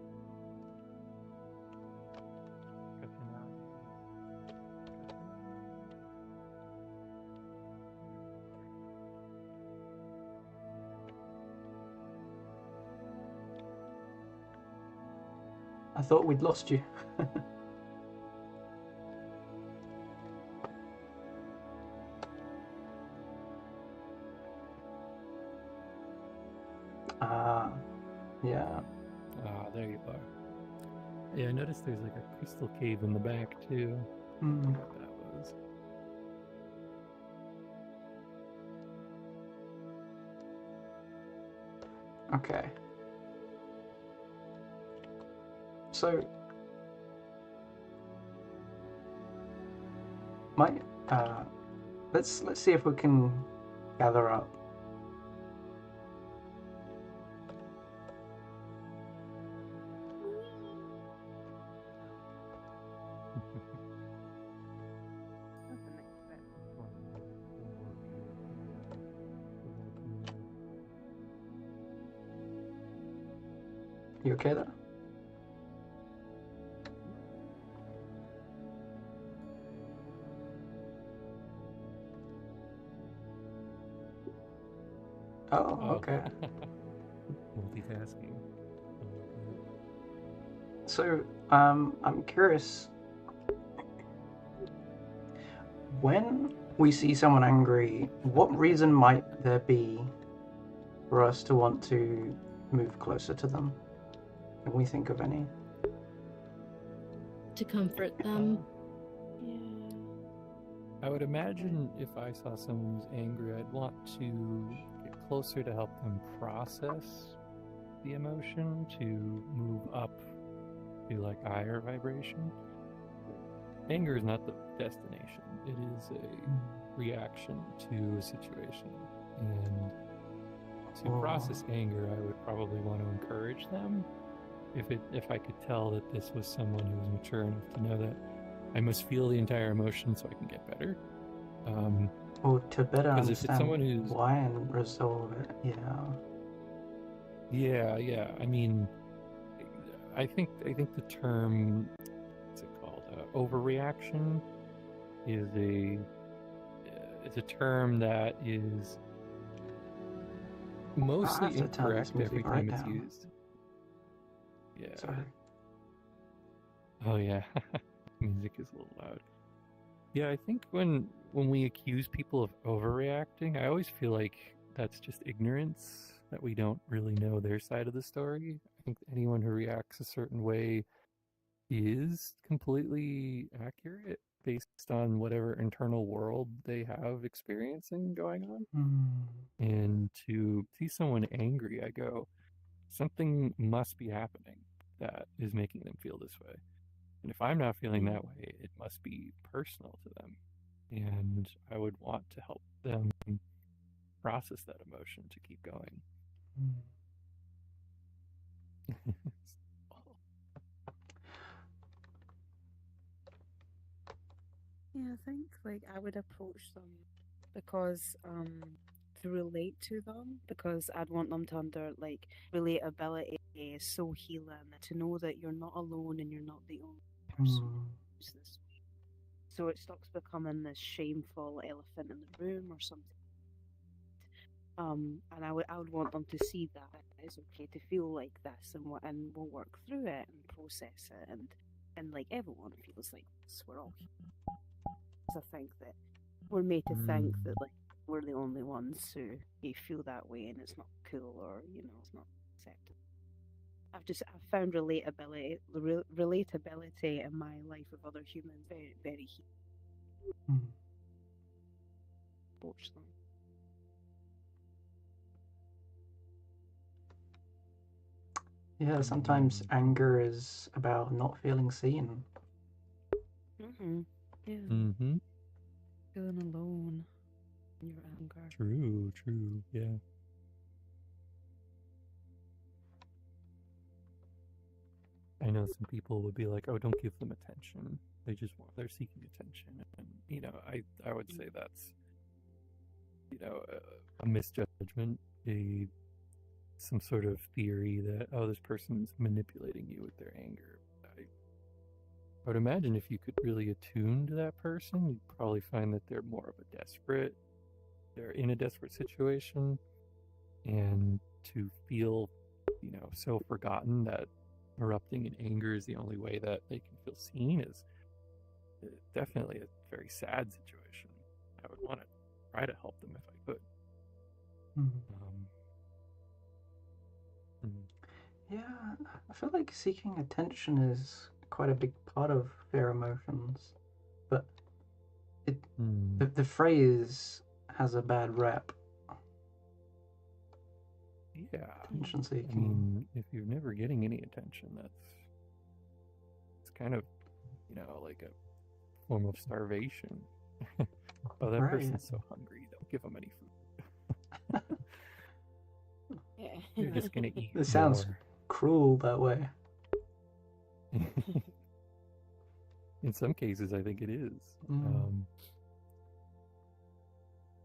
I thought we'd lost you. Yeah. Ah, there you are. Yeah, I noticed there's like a crystal cave in the back too. I wonder what that was. Okay. So, let's see if we can gather up. You okay there? Oh, okay. Multitasking. So, I'm curious. When we see someone angry, what reason might there be for us to want to move closer to them? Can we think of any? To comfort them. I would imagine if I saw someone who's angry, I'd want to get closer to help them process the emotion, to move up to like higher vibration. Anger is not the destination. It is a reaction to a situation. And to process anger, I would probably want to encourage them. If I could tell that this was someone who was mature enough to know that I must feel the entire emotion so I can get better. Or to better understand if it's someone who's... why and resolve it, Yeah. I mean, I think the term, what's it called? Overreaction is it's a term that is mostly incorrect every time it's used. Yeah. Sorry. Oh yeah. Music is a little loud. Yeah, I think when we accuse people of overreacting, I always feel like that's just ignorance, that we don't really know their side of the story. I think anyone who reacts a certain way is completely accurate based on whatever internal world they have experiencing going on. And to see someone angry, I go, something must be happening that is making them feel this way. And if I'm not feeling that way, it must be personal to them. And I would want to help them process that emotion to keep going. Yeah, I think like I would approach them because to relate to them, because I'd want them to like relatability is so healing, to know that you're not alone and you're not the only person who's this way. So it stops becoming this shameful elephant in the room or something. And I would want them to see that it's okay to feel like this, and we'll work through it and process it, and like everyone feels like this. We're all human. I think that we're made to think that like we're the only ones who feel that way, and it's not cool, or it's not acceptable. I've found relatability in my life with other humans very, very healing. Unfortunately. Yeah, sometimes anger is about not feeling seen. Yeah. Feeling alone in your anger. True, yeah. I know some people would be like, oh, don't give them attention. They're seeking attention. And, I would say that's, a misjudgment, some sort of theory that, oh, this person's manipulating you with their anger. I would imagine if you could really attune to that person, you'd probably find that they're in a desperate situation, and to feel, so forgotten that erupting in anger is the only way that they can feel seen is definitely a very sad situation. I would want to try to help them if I could. Yeah, I feel like seeking attention is quite a big part of their emotions, but the phrase has a bad rep. Yeah. Attention seeking. I mean, if you're never getting any attention, kind of, like a form of starvation. Oh, that Right. person's so hungry. Don't give them any food. Yeah. They're just gonna eat It sounds more. cruel that way. In some cases, I think it is. Mm.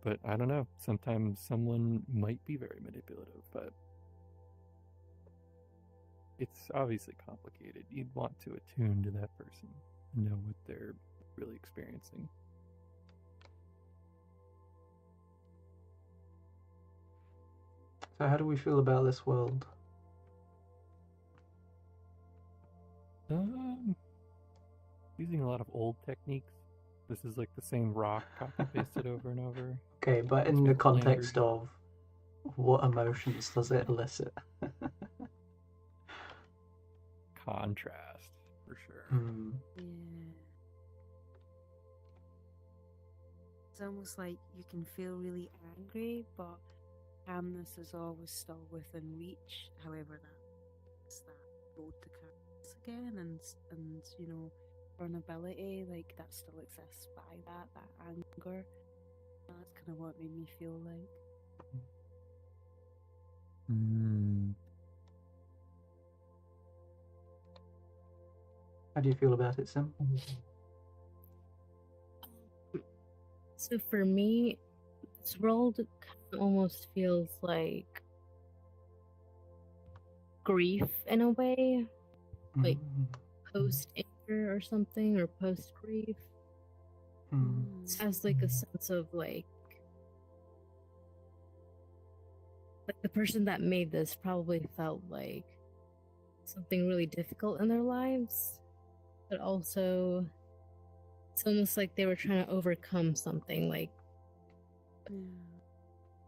But I don't know. Sometimes someone might be very manipulative, but it's obviously complicated. You'd want to attune to that person and know what they're really experiencing. So how do we feel about this world? Using a lot of old techniques. This is like the same rock copy pasted over and over. Okay, but in the context of what emotions does it elicit? Contrast, for sure. Yeah. It's almost like you can feel really angry, but calmness is always still within reach. However, that's that road to calmness again, and vulnerability, like that still exists by that anger. That's kind of what made me feel like. How do you feel about it, Sim? So for me, this world almost feels like grief in a way, like post anger or something, or post grief. It has like a sense of like the person that made this probably felt like something really difficult in their lives, but also it's almost like they were trying to overcome something. Like,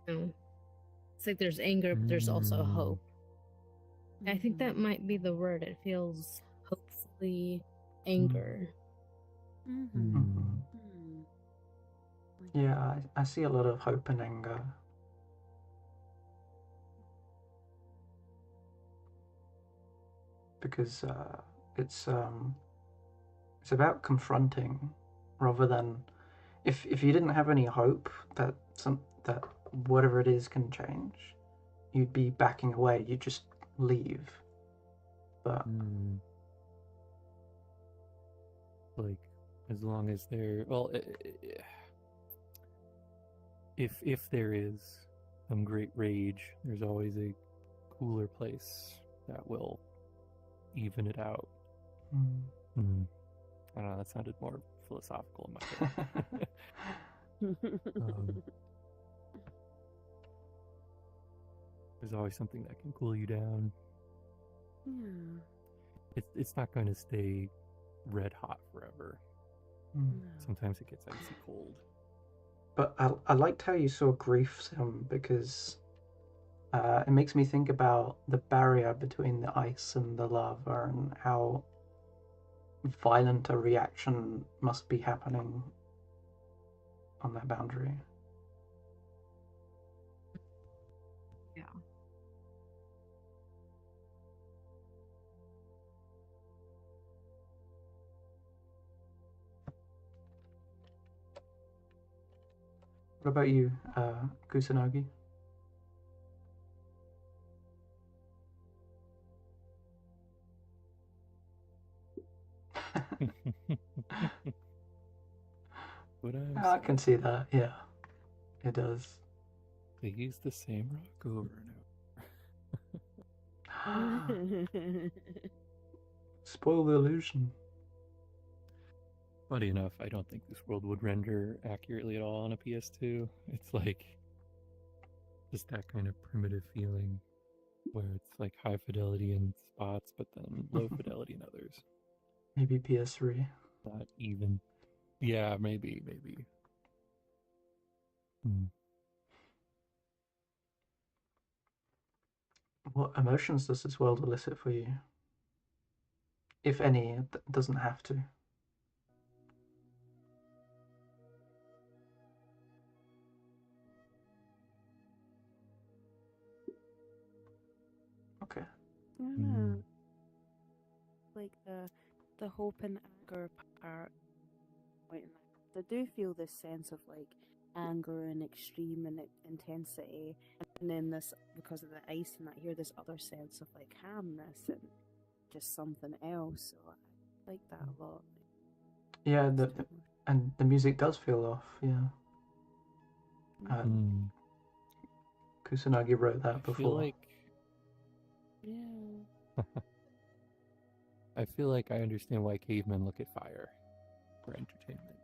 it's like there's anger, but there's also hope. I think that might be the word. It feels hopefully anger. Yeah, I see a lot of hope and anger. Because it's about confronting, rather than if you didn't have any hope that whatever it is can change, you'd be backing away. You'd just leave. But like, as long as they're if there is some great rage, there's always a cooler place that will even it out. I don't know, that sounded more philosophical in my head. There's always something that can cool you down. It's not going to stay red hot forever. Sometimes it gets icy cold. But I liked how you saw grief, Sim, because it makes me think about the barrier between the ice and the lava and how violent a reaction must be happening on that boundary. Yeah. What about you, Kusanagi? I can see that, yeah. It does. They use the same rock over and over. Spoil the illusion. Funny enough, I don't think this world would render accurately at all on a PS2. It's like just that kind of primitive feeling where it's like high fidelity in spots, but then low fidelity in others. Maybe PS3. Not even. Yeah, maybe. What emotions does this world elicit for you? If any, it doesn't have to. Okay. Like the hope and anger part. I do feel this sense of like anger and extreme and intensity, and then this, because of the ice and that, here this other sense of like calmness and just something else. So I like that a lot. Yeah, and the music does feel off. Yeah. Kusanagi wrote that before. I feel like, yeah. I feel like I understand why cavemen look at fire for entertainment.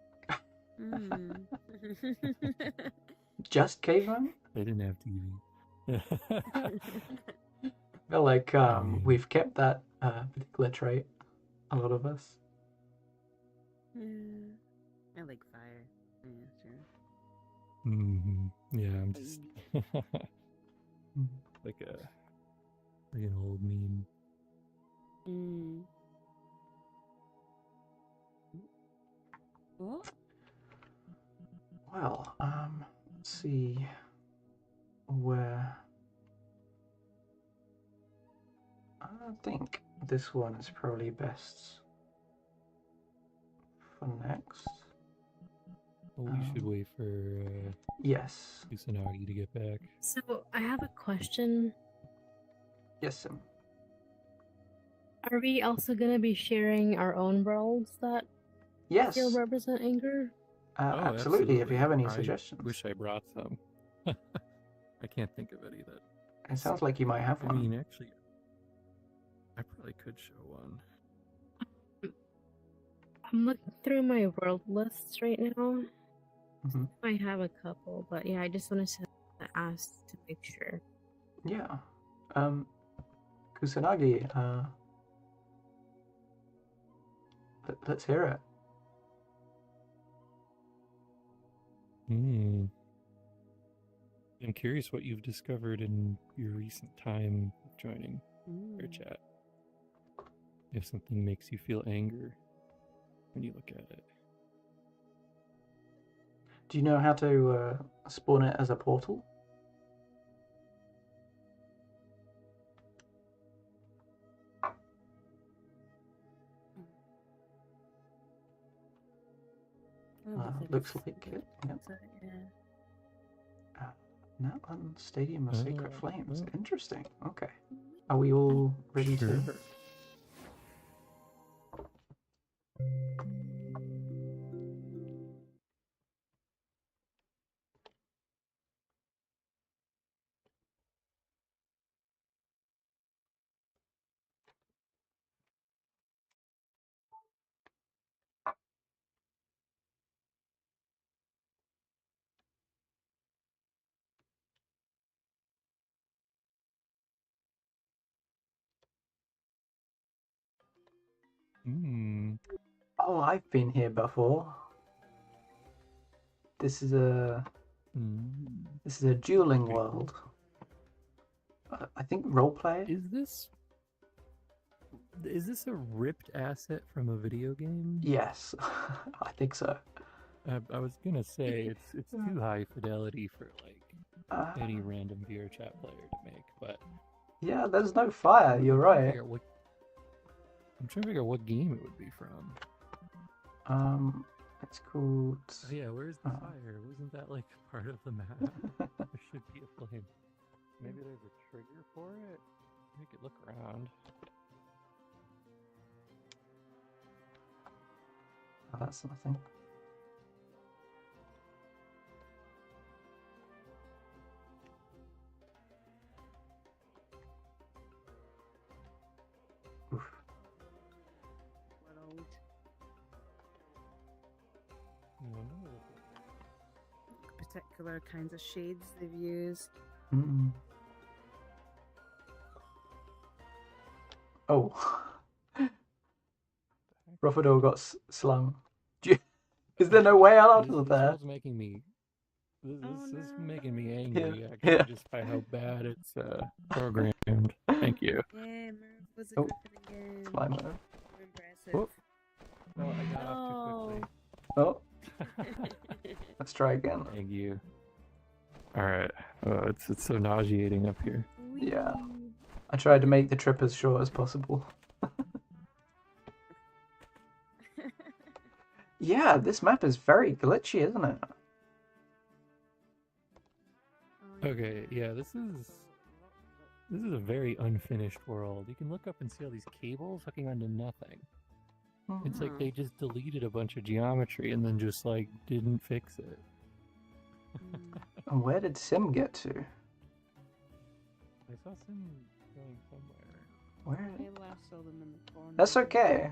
Just cavemen? They didn't have TV. I feel like we've kept that particular trait, a lot of us. I like fire. Yeah, sure. Yeah, I'm just like an old meme. What? Well, let's see where. I think this one is probably best for next. Well, we should wait for yes, Kusanagi to get back. So I have a question. Yes, Sim. Are we also going to be sharing our own worlds that Yes, represent anger? absolutely. If you have any I suggestions. wish I brought some. I can't think of any that. It sounds like you might have one. I mean, actually, I probably could show one. I'm looking through my world lists right now. Mm-hmm. I have a couple, but yeah, I just wanted to ask to make sure. Yeah. Kusanagi, let's hear it. I'm curious what you've discovered in your recent time of joining VRChat. If something makes you feel anger when you look at it. Do you know how to spawn it as a portal? Looks like it. Yep. Natland Stadium of Sacred Flames. Interesting. Okay. Are we all ready to? Oh, I've been here before. This is a dueling world. I think roleplay. Is this a ripped asset from a video game? Yes, I think so. I was gonna say it's too high fidelity for like any random VRChat player to make, but yeah, there's no fire. You're right. I'm trying to figure out what game it would be from. It's called. Oh, yeah, where's the fire? Wasn't that like part of the map? There should be a flame. Maybe there's a trigger for it. Make it look around. Oh, that's nothing. Particular kinds of shades they've used. Oh. Ruffado got slung. Is there no way out of there? This is making me angry, Yeah. actually, just by how bad it's programmed. Thank you. Yeah, Merv was a griffin again. Fly mode. Impressive. Whoop. No, I got off too quickly. Oh. Let's try again. Thank you. Alright. It's so nauseating up here. Yeah. I tried to make the trip as short as possible. Yeah, this map is very glitchy, isn't it? Okay, yeah, this is a very unfinished world. You can look up and see all these cables hooking onto nothing. It's like they just deleted a bunch of geometry and then just like didn't fix it. And where did Sim get to? I saw Sim going somewhere. Where? I last saw them in the corner. That's okay.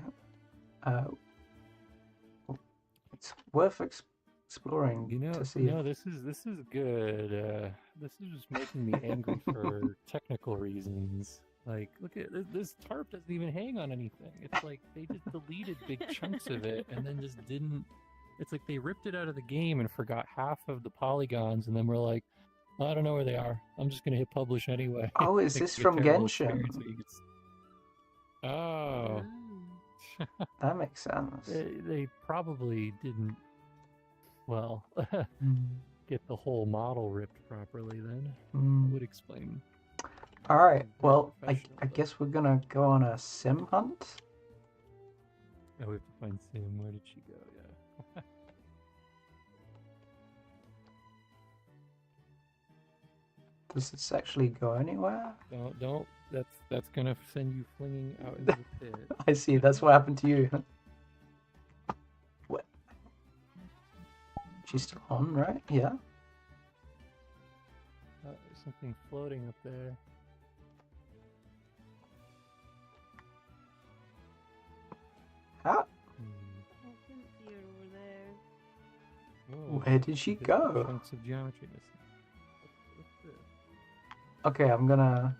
It's worth exploring to see. No, this is good. This is just making me angry for technical reasons. Like, look at this tarp doesn't even hang on anything. It's like they just deleted big chunks of it and then just didn't. It's like they ripped it out of the game and forgot half of the polygons, and then we're like, I don't know where they are. I'm just gonna hit publish anyway. Oh, is Like, this a from terrible Genshin? experience that you could Oh, That makes sense. they probably didn't. Well, get the whole model ripped properly. Then that would explain. All right. Well, I Professional, guess we're gonna go on a Sim hunt. Oh, we have to find Sim. Where did she go? Yeah. Does this actually go anywhere? Don't. That's gonna send you flinging out into the pit. I see. That's what happened to you. What? She's still on, right? Yeah. There's something floating up there. How? I can see her over there. Whoa, Where did she big go? Chunks of geometry missing. What's this? Okay, I'm gonna.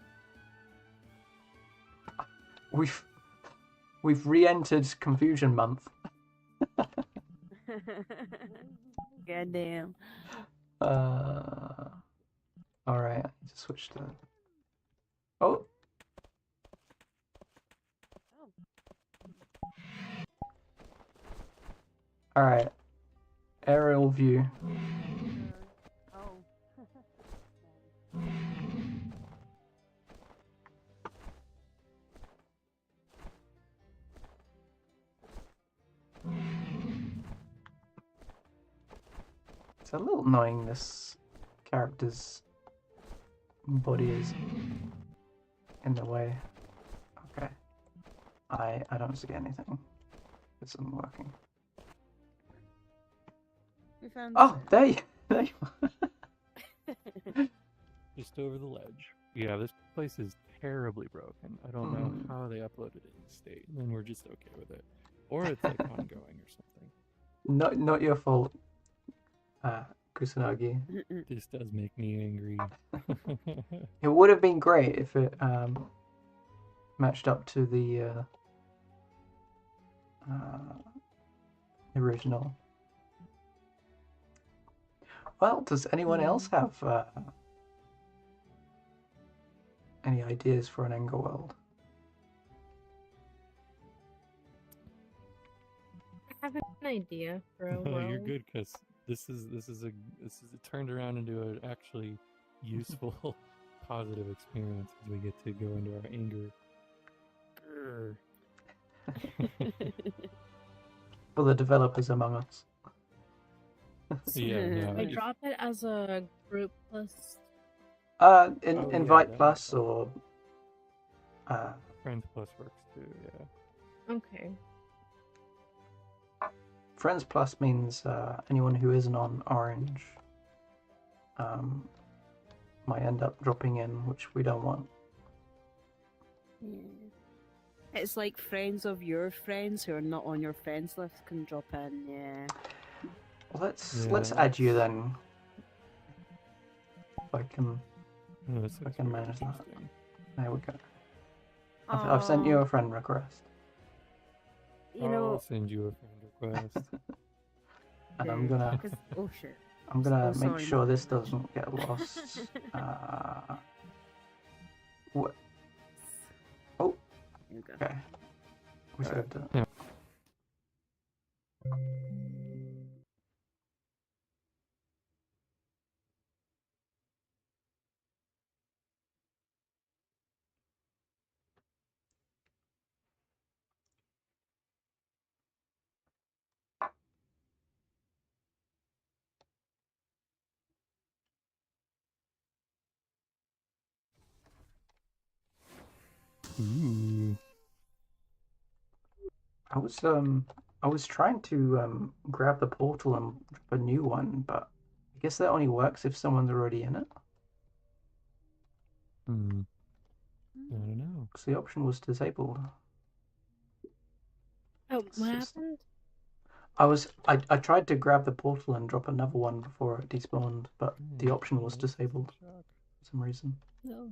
We've re-entered Confusion Month. Goddamn. All right. I need to switch to. Oh. All right. Aerial view. Oh. It's a little annoying. This character's body is in the way. Okay. I don't see anything. This isn't working. We found Oh, there you are. Just over the ledge. Yeah, this place is terribly broken. I don't know how they uploaded it in state, and then we're just okay with it, or it's like ongoing or something. Not your fault, Kusanagi. This does make me angry. It would have been great if it matched up to the original. Well, does anyone else have any ideas for an Anger world? I have an idea for a world. You're good, because this is turned around into an actually useful, positive experience as we get to go into our anger. For the developers among us. Yeah, no, I drop it as a group plus. Invite yeah, plus or Friends Plus works too. Yeah. Okay. Friends plus means anyone who isn't on Orange might end up dropping in, which we don't want. Yeah. It's like friends of your friends who are not on your friends list can drop in, yeah. Well, let's add you then. If I can, Oh, if I can manage that. interesting. There we go. I've sent you a friend request, You know, I'll send you a friend request. and I'm gonna oh shit. I'm gonna Oh, make sorry, sure not this that much. doesn't get lost. What? Oh, There you go. okay. We saved it. Yeah. Ooh. I was trying to grab the portal and drop a new one, but I guess that only works if someone's already in it. I don't know. Because the option was disabled. Oh, what happened? I tried to grab the portal and drop another one before it despawned, but the option was disabled for some reason. Oh,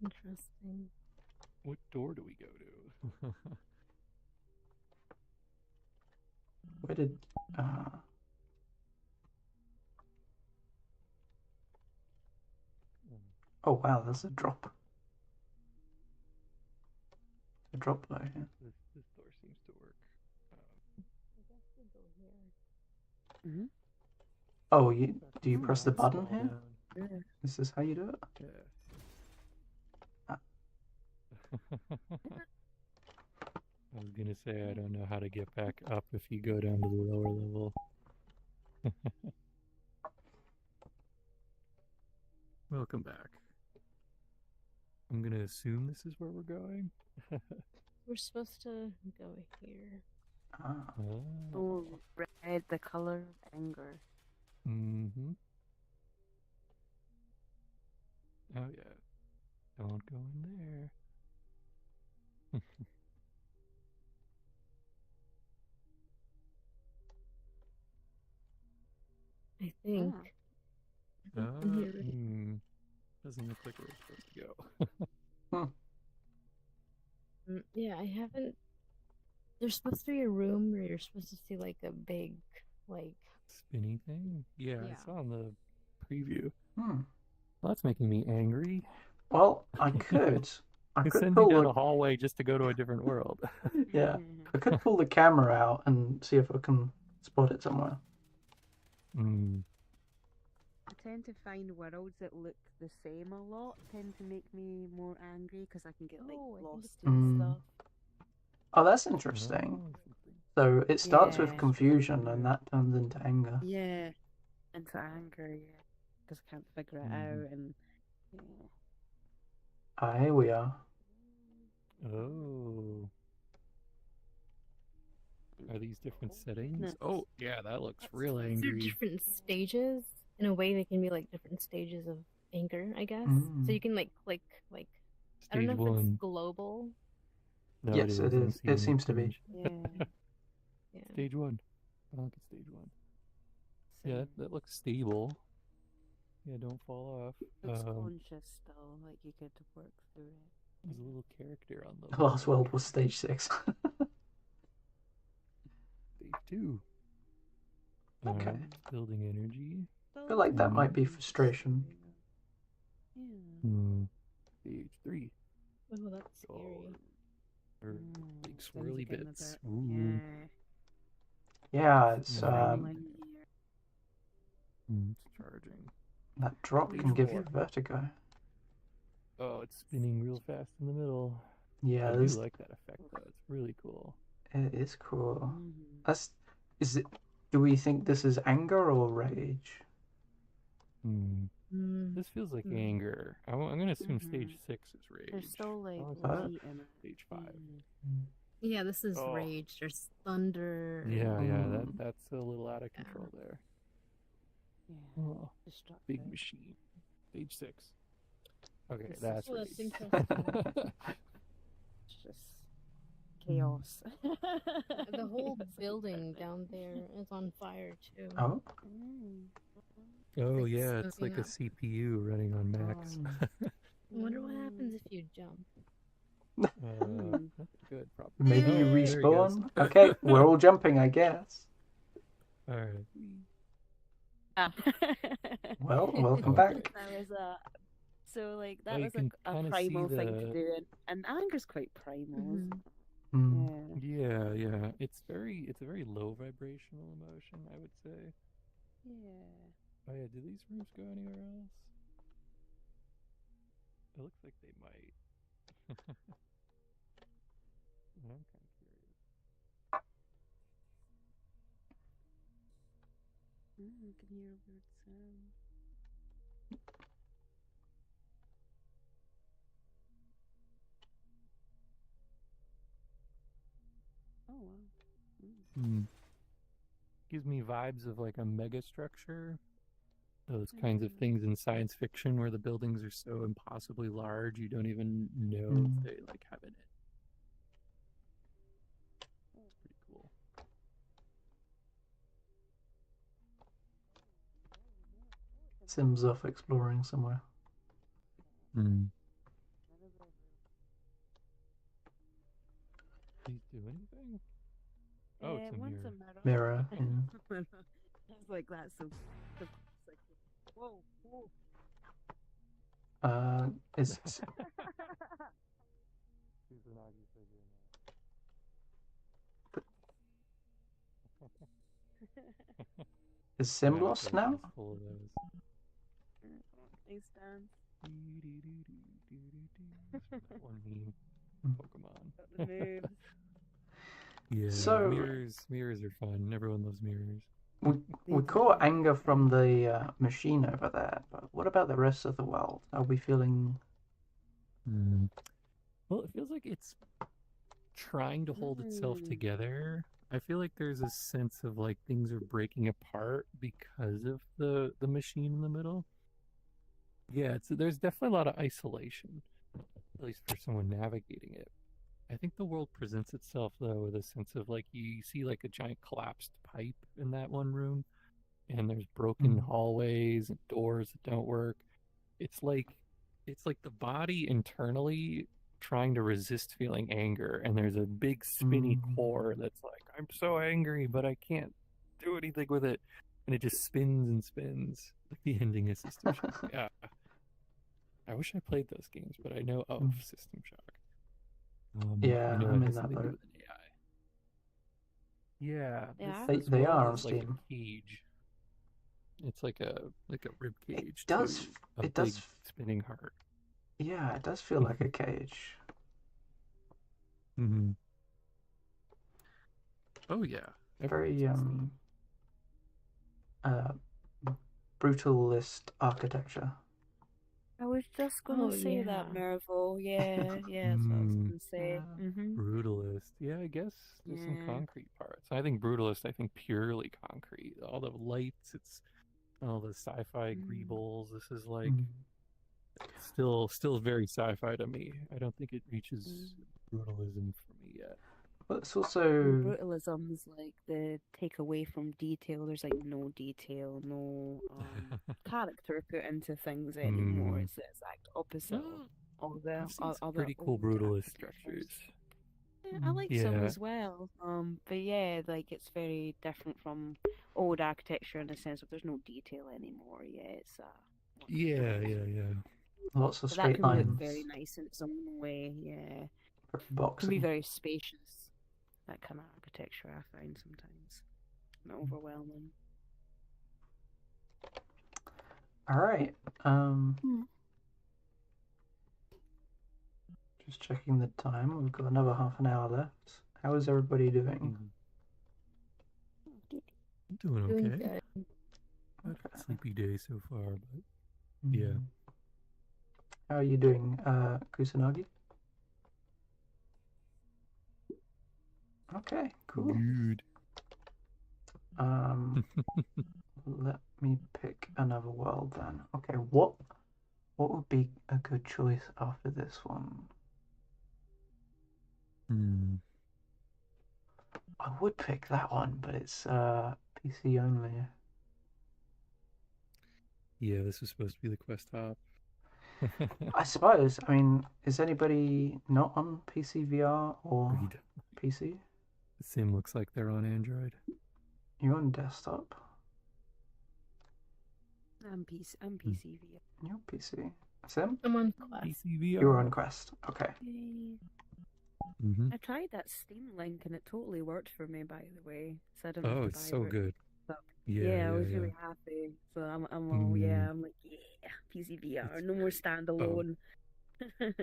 interesting. What door do we go to? Where did Oh wow, there's a drop. A drop though, yeah. This door seems to work. I guess we'll go here. Oh, do you press the button Scroll here? down. Yeah. Is this how you do it? Yeah. I was gonna say I don't know how to get back up if you go down to the lower level. Welcome back. I'm gonna assume this is where we're going. We're supposed to go here. Ah. Oh, red, the color of anger. Mm-hmm. Oh yeah. Don't go in there. I think. Doesn't look like where we're supposed to go. Yeah, I haven't. There's supposed to be a room where you're supposed to see like a big, like Spinny thing? Yeah, Yeah. I saw in the preview. Hmm. Well, that's making me angry. Well, I could Send pull you down the a hallway just to go to a different world. yeah, I could pull the camera out and see if I can spot it somewhere. I tend to find worlds that look the same a lot tend to make me more angry because I can get like Oh, I think lost it's- in stuff. Oh, that's interesting. So it starts with Yeah. confusion and that turns into anger. Yeah, into anger, yeah, because I can't figure it out, and yeah. Ah, here we are. Oh. Are these different settings? Goodness. Oh, yeah, that looks real They're angry. different stages. In a way, they can be like different stages of anger, I guess. So you can like click like I don't Stage know if one. it's global. No, Yes, it I'm is. seeing It seems to be. image. Yeah. Yeah. Stage one. I like it, stage one. Yeah, that looks stable. Yeah, don't fall off. It's conscious still, like you could work through it. There's a little character on the The last world was stage 6. Stage 2. Okay. Building energy. I feel like that might be frustration. Yeah. Stage 3. Oh, that's scary. Or big swirly bits. Yeah. Yeah, it's It's charging. that drop can give you vertigo. Oh, it's spinning real fast in the middle. Yeah, I do like that effect though. It's really cool. it is cool. Mm-hmm. Do we think this is anger or rage? This feels like anger. I'm gonna assume stage 6 is rage. There's still like that? heat in it. Stage 5. Yeah, this is rage. There's thunder. Yeah, that's a little out of control there. Yeah. Oh, Destructive. big machine. Stage 6. Okay, This is- that's Oh, that's rage. interesting. It's just chaos. The whole building down there is on fire too. Oh, Oh Like yeah, it's like a smoking CPU running on max. I wonder what happens if you jump. That's good, probably. maybe you Oh, there he goes. respawn? Okay, we're all jumping, I guess. Alright. Well, welcome Okay. back. That was so like Oh, that you was can a kinda primal see thing to the- do, and anger's quite primal. Isn't it? Mm. Yeah. Yeah. It's a very low vibrational emotion, I would say. Yeah. Oh yeah, do these rooms go anywhere else? It looks like they might. I'm kind of curious. I can hear a weird sound. Gives me vibes of like a mega structure. Those kinds of things in science fiction where the buildings are so impossibly large you don't even know if they like have in it. Pretty cool. Sim's off exploring somewhere. Please do anything? Oh, it's a one's mirror. a mirror. Mirror. I was like, that's so whoa, whoa. Is is Sim lost now? Full of those. Thanks, Dan. That one meme. Pokemon. The moves. Yeah, So- mirrors are fun. Everyone loves mirrors. We caught anger from the machine over there, but what about the rest of the world? Are we feeling? Well, it feels like it's trying to hold itself together. I feel like there's a sense of like things are breaking apart because of the machine in the middle. Yeah, there's definitely a lot of isolation, at least for someone navigating it. I think the world presents itself though with a sense of like you see like a giant collapsed pipe in that one room, and there's broken hallways and doors that don't work. It's like the body internally trying to resist feeling anger, and there's a big spinny core that's like, I'm so angry, but I can't do anything with it, and it just spins and spins like the ending of System Shock. Yeah, I wish I played those games, but I know of System Shock. Yeah, I know I'm it in has that something to do boat. with an AI. Yeah, Yeah. They world are on is like Steam. a cage. It's like a rib cage. does- to a it big does- spinning heart. Yeah, it does feel like a cage. Oh yeah, Very everyone's on Steam. brutalist architecture. I was just gonna say that, Mervo. Yeah, that's what I was gonna say. Brutalist. Yeah, I guess there's some concrete parts. I think Brutalist, I think purely concrete. All the lights, it's all the sci-fi greebles. This is like still very sci-fi to me. I don't think it reaches brutalism for me yet. But it's also Brutalism is like the take away from detail. There's like no detail, no character put into things anymore. It's the exact opposite of all the I've seen some other pretty cool old brutalist architectures. structures. Yeah, I like some as well. But yeah, like it's very different from old architecture in the sense of there's no detail anymore. Yeah, it's Yeah. lots of but that straight can lines. look very nice in its own way. Yeah, it Boxy. can be very spacious. That kind of architecture I find sometimes overwhelming. All right. Just checking the time. We've got another half an hour left. How is everybody doing? I'm doing okay. Good. I've had a sleepy day so far, but yeah. How are you doing, Kusanagi? Okay, cool. Good. Let me pick another world then. Okay, what would be a good choice after this one? I would pick that one, but it's PC only. Yeah, this was supposed to be the Quest Hop. I suppose. I mean, is anybody not on PC VR or PC? The sim looks like they're on Android. You're on desktop? I'm PC VR. You're PC. Sim? I'm on Quest. PC VR. You're on Quest. Okay. I tried that Steam link and it totally worked for me. By the way, so I didn't have to it's buy so it. good. Yeah, I was really happy. So I'm like, PC VR, no more standalone.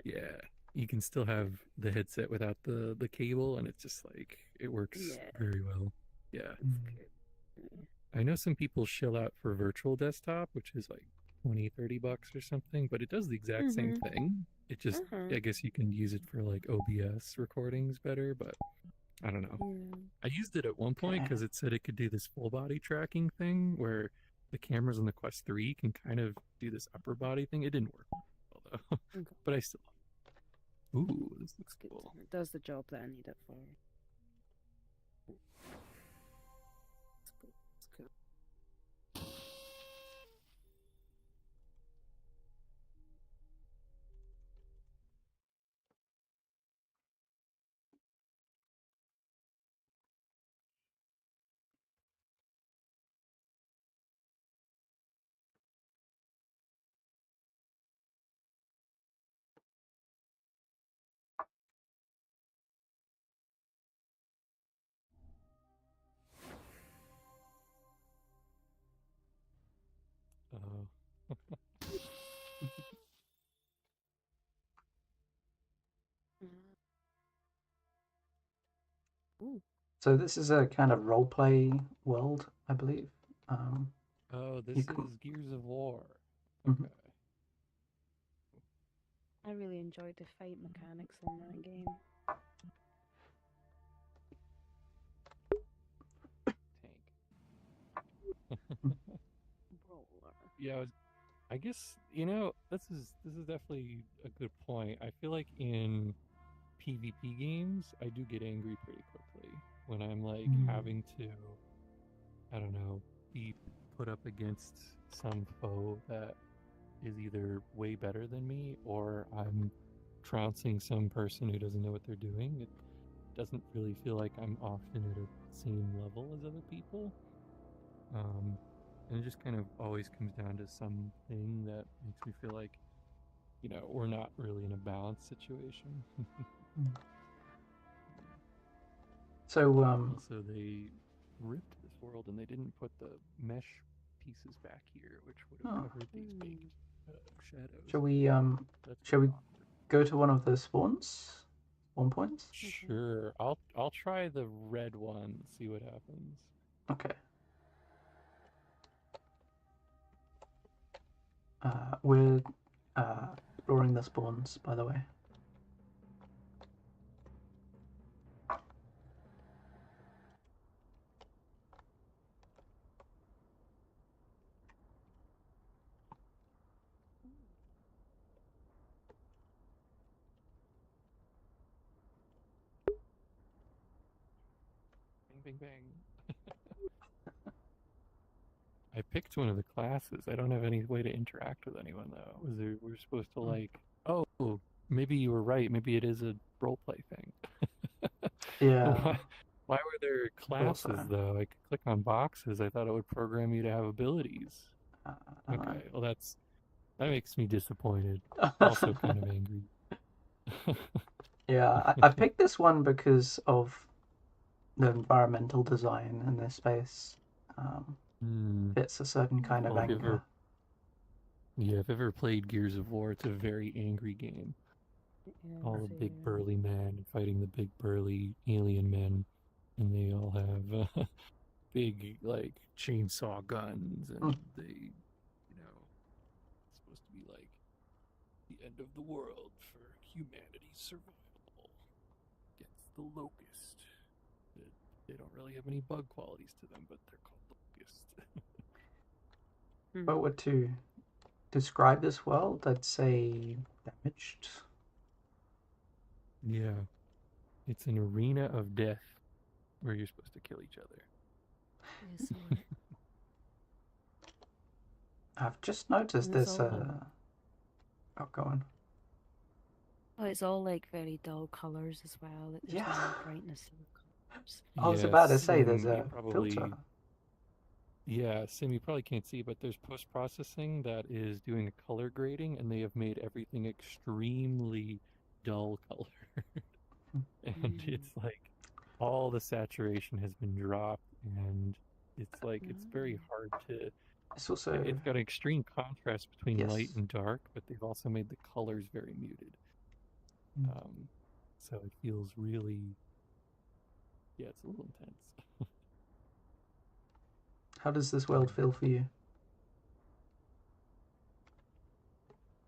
Yeah, you can still have the headset without the cable, and it's just like it works very well. Yeah. I know some people shell out for virtual desktop, which is like $20-30 or something, but it does the exact same thing. It just I guess you can use it for like OBS recordings better, but I don't know. Yeah. I used it at one point because it said it could do this full body tracking thing where the cameras on the Quest 3 can kind of do this upper body thing. It didn't work well, though. Okay. But I still. Ooh, this looks Good. cool. It does the job that I need it for. It's cool. Ooh. So this is a kind of roleplay world, I believe. Oh, this is Gears of War. Mhm. Okay. I really enjoyed the fight mechanics in that game. Tank. Brawler. Yeah, I guess this is definitely a good point. I feel like in PvP games, I do get angry pretty quickly when I'm like having to, I don't know, be put up against some foe that is either way better than me or I'm trouncing some person who doesn't know what they're doing. It doesn't really feel like I'm often at a same level as other people. And it just kind of always comes down to something that makes me feel like, we're not really in a balanced situation. So, Also, they ripped this world and they didn't put the mesh pieces back here, which would have covered these big shadows. shall we go to one of the spawn points? Sure. I'll try the red one, see what happens. Okay. We're exploring the spawns, by the way. Bang, bang, bang. I picked one of the classes. I don't have any way to interact with anyone though. We're supposed to like, oh, maybe you were right. Maybe it is a roleplay thing. Yeah. Why were there classes though? I could click on boxes. I thought it would program you to have abilities. Okay, well that makes me disappointed. Also kind of angry. Yeah, I picked this one because of the environmental design in this space. Fits a certain kind of anger. If you've ever played Gears of War, it's a very angry game. All the big burly men fighting the big burly alien men, and they all have big like chainsaw guns, and they, it's supposed to be like the end of the world for humanity's survival against the locust. They don't really have any bug qualities to them, but they're called locusts. If I were to describe this world, I'd say damaged. Yeah. It's an arena of death where you're supposed to kill each other. Yes, I've just noticed this. Oh, go on. Oh, it's all like very dull colours as well. Like, there's no brightness in the colours. I was about to say there's a filter. Yeah, Sim, you probably can't see, but there's post-processing that is doing a color grading, and they have made everything extremely dull colored. And it's like all the saturation has been dropped, and it's like it's very hard to. It's also it's got an extreme contrast between light and dark, but they've also made the colors very muted. So it feels really, it's a little intense. How does this world feel for you?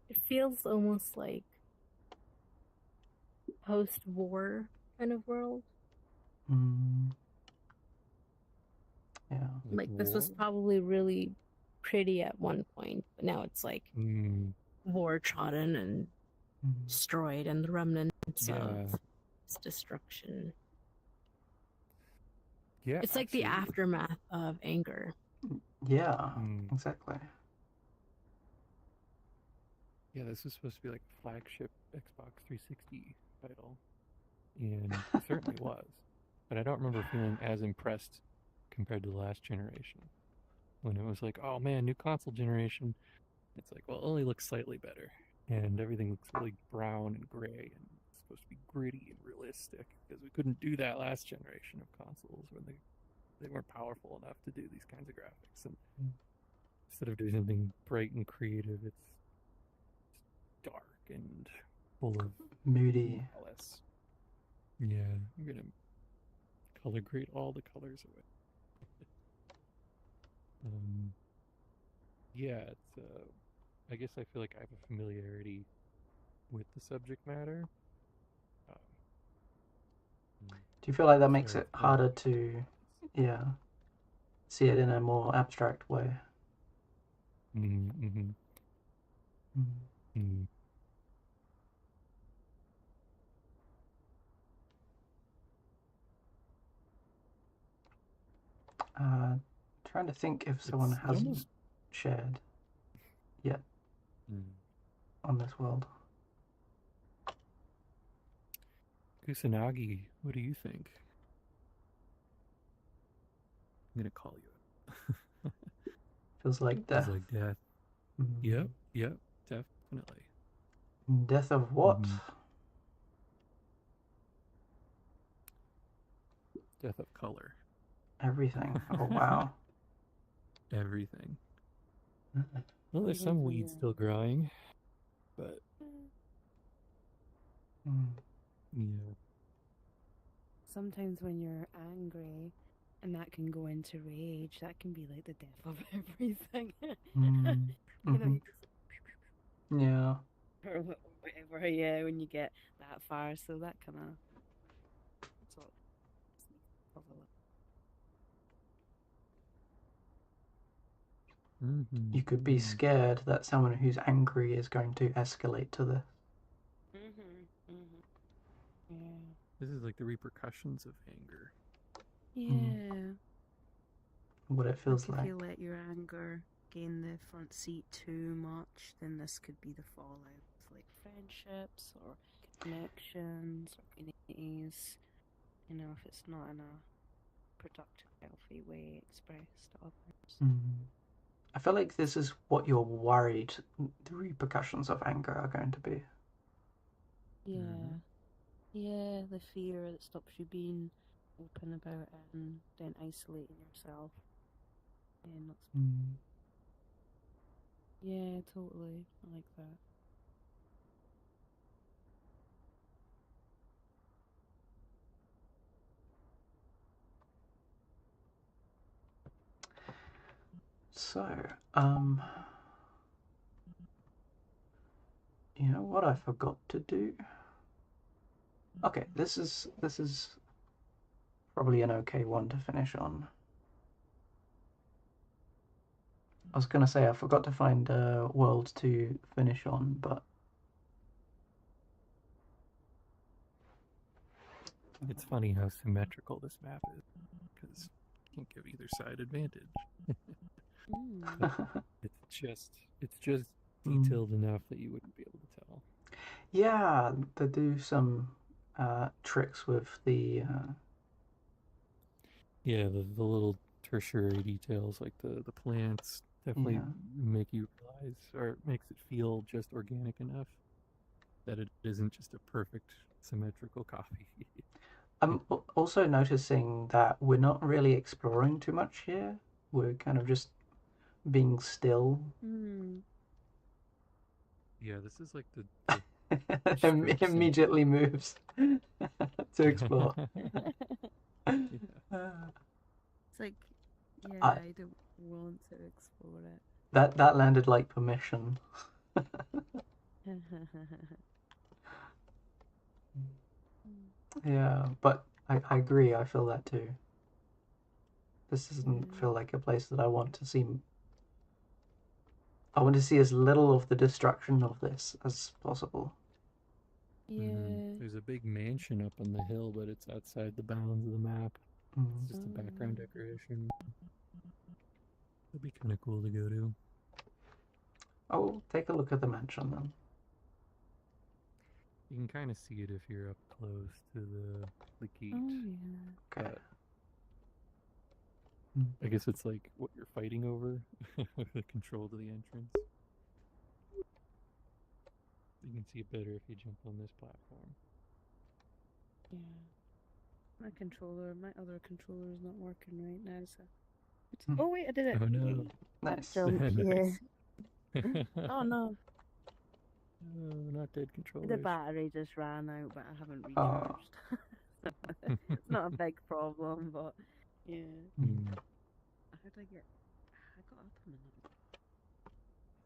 It feels almost like post-war kind of world. Mm. Yeah. Like this was probably really pretty at one point, but now it's like war trodden and destroyed, and the remnants of its destruction. Yeah, it's like the aftermath of anger. Yeah, exactly. Yeah, this is supposed to be like a flagship Xbox 360 title, and it certainly was. But I don't remember feeling as impressed compared to the last generation, when it was like, oh man, new console generation. It's like, well, it only looks slightly better, and everything looks really brown and gray, and it's supposed to be gritty and realistic, because we couldn't do that last generation of consoles when they weren't powerful enough to do these kinds of graphics. And instead of doing something bright and creative, it's dark and full of moody. malice. Yeah, I'm gonna color grade all the colors away. Yeah, it's I guess I feel like I have a familiarity with the subject matter. Do you feel like that makes it harder to, see it in a more abstract way? Trying to think if someone hasn't shared yet on this world. Kusanagi, what do you think? I'm gonna call you. Feels like death. Feels like death. Yep, definitely. Death of what? Death of color. Everything. Oh wow. Everything. Well, there's some weeds still growing, but yeah. Sometimes when you're angry, and that can go into rage, that can be like the death of everything. You know, yeah. or whatever. Yeah, when you get that far, so that kind of. You could be scared that someone who's angry is going to escalate to this. Yeah. This is like the repercussions of anger. Yeah. What it feels like. If you let your anger gain the front seat too much, then this could be the fallout of like friendships or connections or communities. You know, if it's not in a productive, healthy way expressed to others. I feel like this is what you're worried the repercussions of anger are going to be. Yeah. Yeah, the fear that stops you being open about it and then isolating yourself. Yeah, totally. I like that. So, you know what I forgot to do? Okay, this is probably an okay one to finish on. I was gonna say I forgot to find a world to finish on, but it's funny how symmetrical this map is, because you can't give either side advantage. It's just detailed enough that you wouldn't be able to tell. Yeah, they do some tricks with the the little tertiary details, like the plants, definitely make you realize, or makes it feel just organic enough that it isn't just a perfect symmetrical copy. I'm also noticing that we're not really exploring too much here. We're kind of just being still. Yeah, this is like the immediately moves to explore. It's like, I don't want to explore it. That landed like permission. Yeah, but I agree. I feel that too. This doesn't feel like a place that I want to see. I want to see as little of the destruction of this as possible. Yeah. There's a big mansion up on the hill, but it's outside the bounds of the map. It's just a background decoration. It'd be kind of cool to go to. Oh, take a look at the mansion then. You can kind of see it if you're up close to the gate. Oh yeah. Okay. I guess it's like what you're fighting over, the control to the entrance. You can see it better if you jump on this platform. Yeah. My other controller is not working right now, so. Oh wait, I did it. Oh no. Nice. Yeah. Oh no. Oh, not dead controllers. The battery just ran out, but I haven't recharged. It's not a big problem, but yeah. How did I got up on it.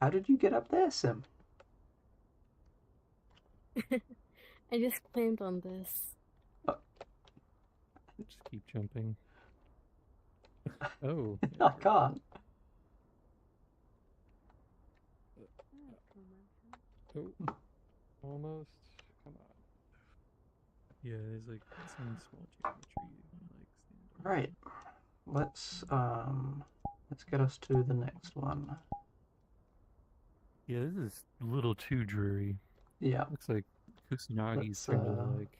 How did you get up there, Sim? I just claimed on this. Just keep jumping. Oh. I can't. Oh. Almost. Come on. Yeah, there's like some small geometry you can like stand on. Right. Let's get us to the next one. Yeah, this is a little too dreary. Yeah. Looks like Kusanagi's kind of like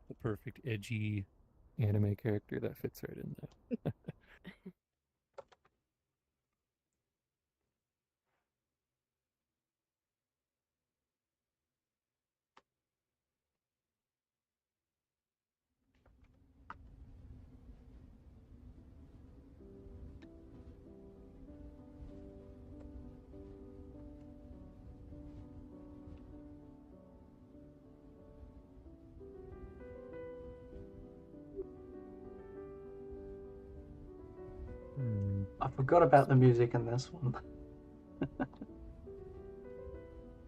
the perfect edgy anime character that fits right in there. I forgot about the music in this one.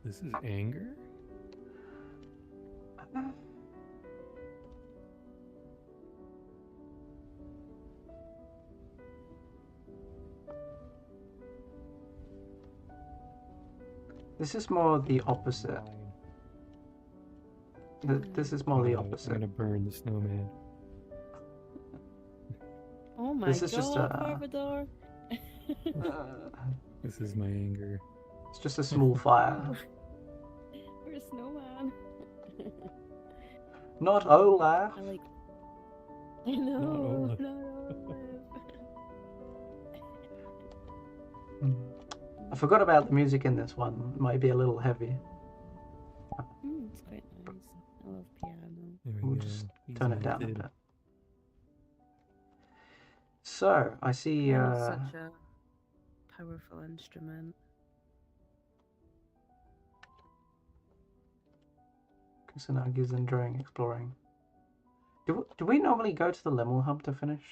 This is anger? This is more the opposite. This is more the opposite. I'm gonna burn the snowman. Oh my This is god, just Barbador! This is my anger. It's just a small fire. We're a snowman. Not Olaf. I like. I know. Olaf. I forgot about the music in this one. It might be a little heavy. It's quite nice. I love piano. There We'll we go. just He's turn it down a melted. bit. So, I see... Piano's such a powerful instrument. Kusanagi's enjoying exploring. Do we normally go to the Lemel Hub to finish?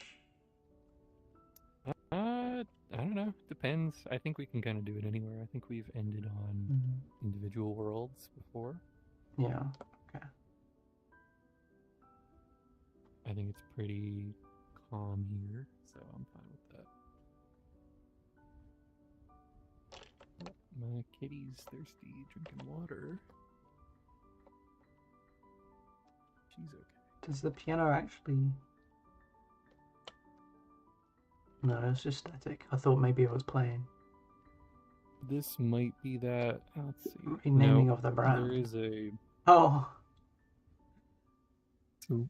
I don't know. Depends. I think we can kind of do it anywhere. I think we've ended on individual worlds before. Yeah, okay. I think it's pretty calm here, so I'm fine with that. My kitty's thirsty, drinking water. She's okay. Does the piano actually... No, it's just static. I thought maybe it was playing. This might be that. Let's see. Renaming No, of the brand. There is a. Oh! So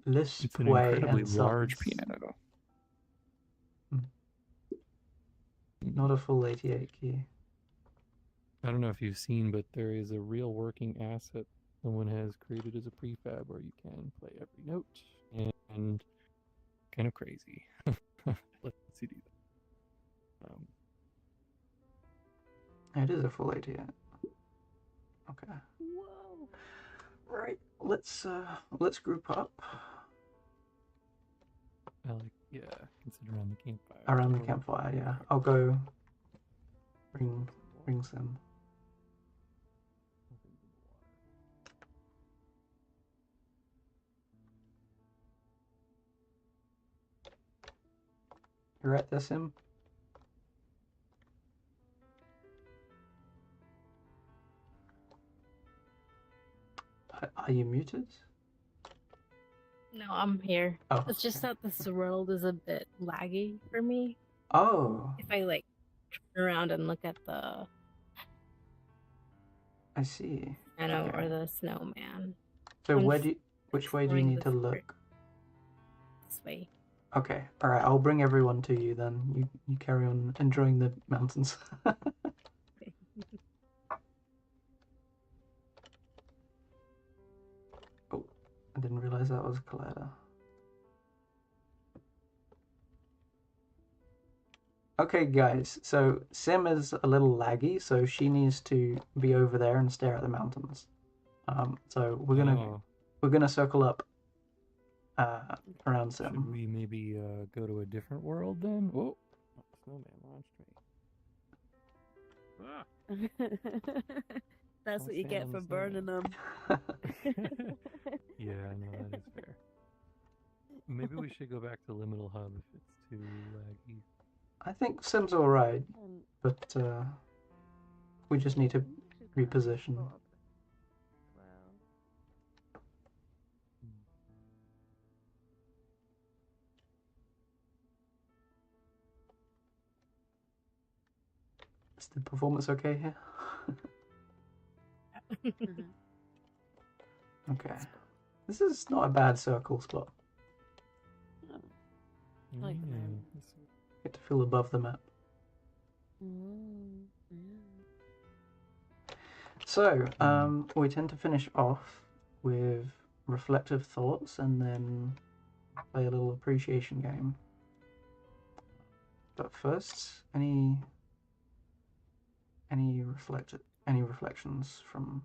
Lisp it's an Way incredibly and large Sons. piano. Not a full 88 key. I don't know if you've seen, but there is a real working asset someone has created as a prefab where you can play every note and kind of crazy. Let's see do that. It is a full 88. Okay. Whoa! Right. Let's group up. Consider around the campfire. Around the campfire, yeah. I'll go bring some. You right there, Sim? Are you muted? No, I'm here. Oh, It's just okay. that this world is a bit laggy for me. Oh, If I like turn around and look at the I see. piano Okay. or the snowman. So I'm where just do you, which way do you exploring need to look? This way. Okay, all right. I'll bring everyone to you then. You carry on enjoying the mountains. Oh, I didn't realize that was a collider. Okay, guys. So Sim is a little laggy, so she needs to be over there and stare at the mountains. So we're gonna circle up around Sim. Should we maybe go to a different world then? Whoa! Snowman launched me. Ah. That's what you get for burning them. Yeah, I know, that is fair. Maybe we should go back to Liminal Hub if it's too laggy. I think Sim's alright, but we just need to reposition. Is the performance okay here? Okay. This is not a bad circle spot. Like Get to feel above the map. So, we tend to finish off with reflective thoughts and then play a little appreciation game. But first, any reflections from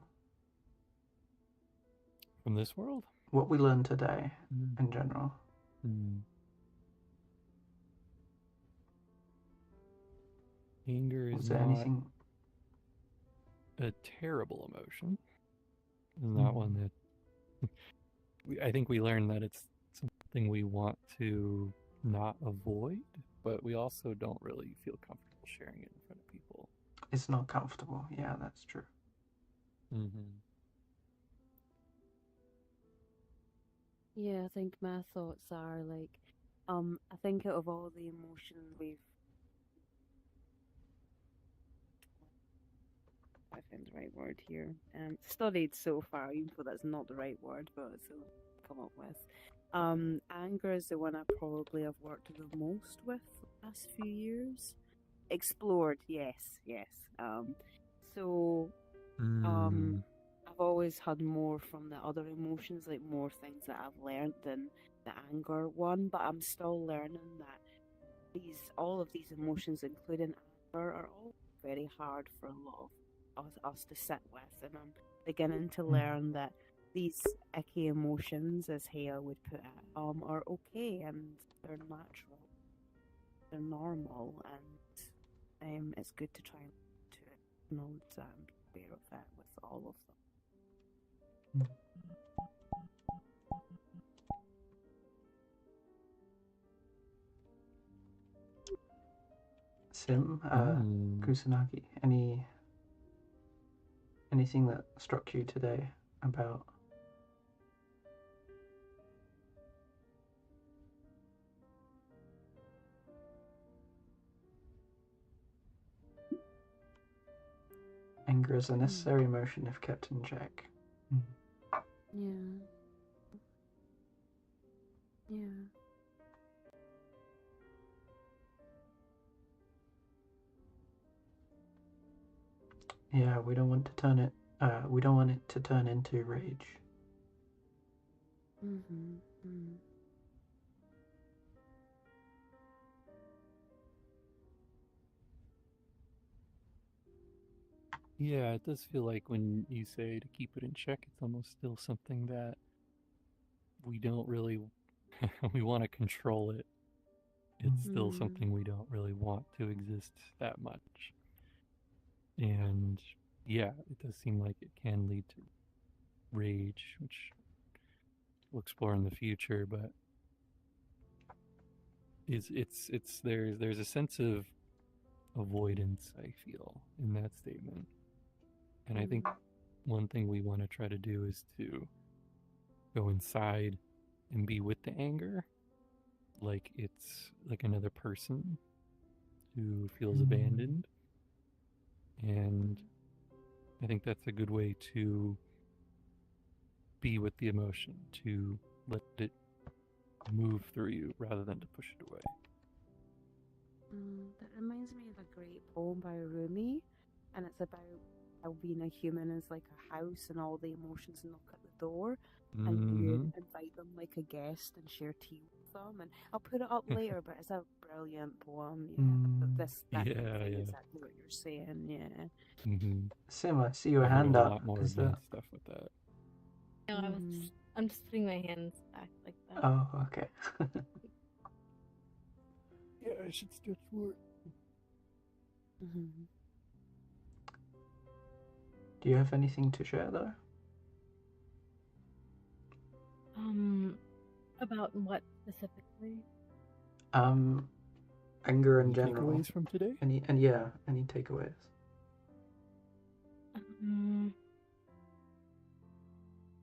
this world? What we learned today in general. Anger is not anything... a terrible emotion. It's not one that I think we learned that it's something we want to not avoid, but we also don't really feel comfortable sharing it in front of people. It's not comfortable. Yeah, that's true. Yeah, I think my thoughts are like, I think out of all the emotions we've, I find the right word here, studied so far, even though that's not the right word, but it's come up with. Anger is the one I probably have worked the most with the last few years. Explored, yes. I've always had more from the other emotions, like more things that I've learned than the anger one, but I'm still learning that all of these emotions, including anger, are all very hard for a lot of us to sit with, and I'm beginning to learn that these icky emotions, as Hale would put it, are okay and they're natural, they're normal, and it's good to try and acknowledge that and be aware of that with all of them. Sim, Kusanagi, anything that struck you today about anger is a necessary emotion if kept in check? Yeah, we don't want to turn it. We don't want it to turn into rage. Yeah, it does feel like when you say to keep it in check, it's almost still something that we don't really we want to control it. It's still something we don't really want to exist that much. And yeah, it does seem like it can lead to rage, which we'll explore in the future, but is there's a sense of avoidance I feel in that statement, and I think one thing we want to try to do is to go inside and be with the anger, like it's like another person who feels abandoned. And I think that's a good way to be with the emotion, to let it move through you rather than to push it away. That reminds me of a great poem by Rumi, and it's about how being a human is like a house and all the emotions knock at the door, and you invite them like a guest and share tea with them. And I'll put it up later, but it's a brilliant poem. Yeah, that kind of thing is exactly what you're saying. Yeah. Sim, I see your I hand have a up. lot more Is advanced stuff with that. No, I'm just putting my hands back like that. Oh, okay. Yeah, I should stretch more. Do you have anything to share though? About what specifically? Anger in Any general. takeaways from today? Any takeaways?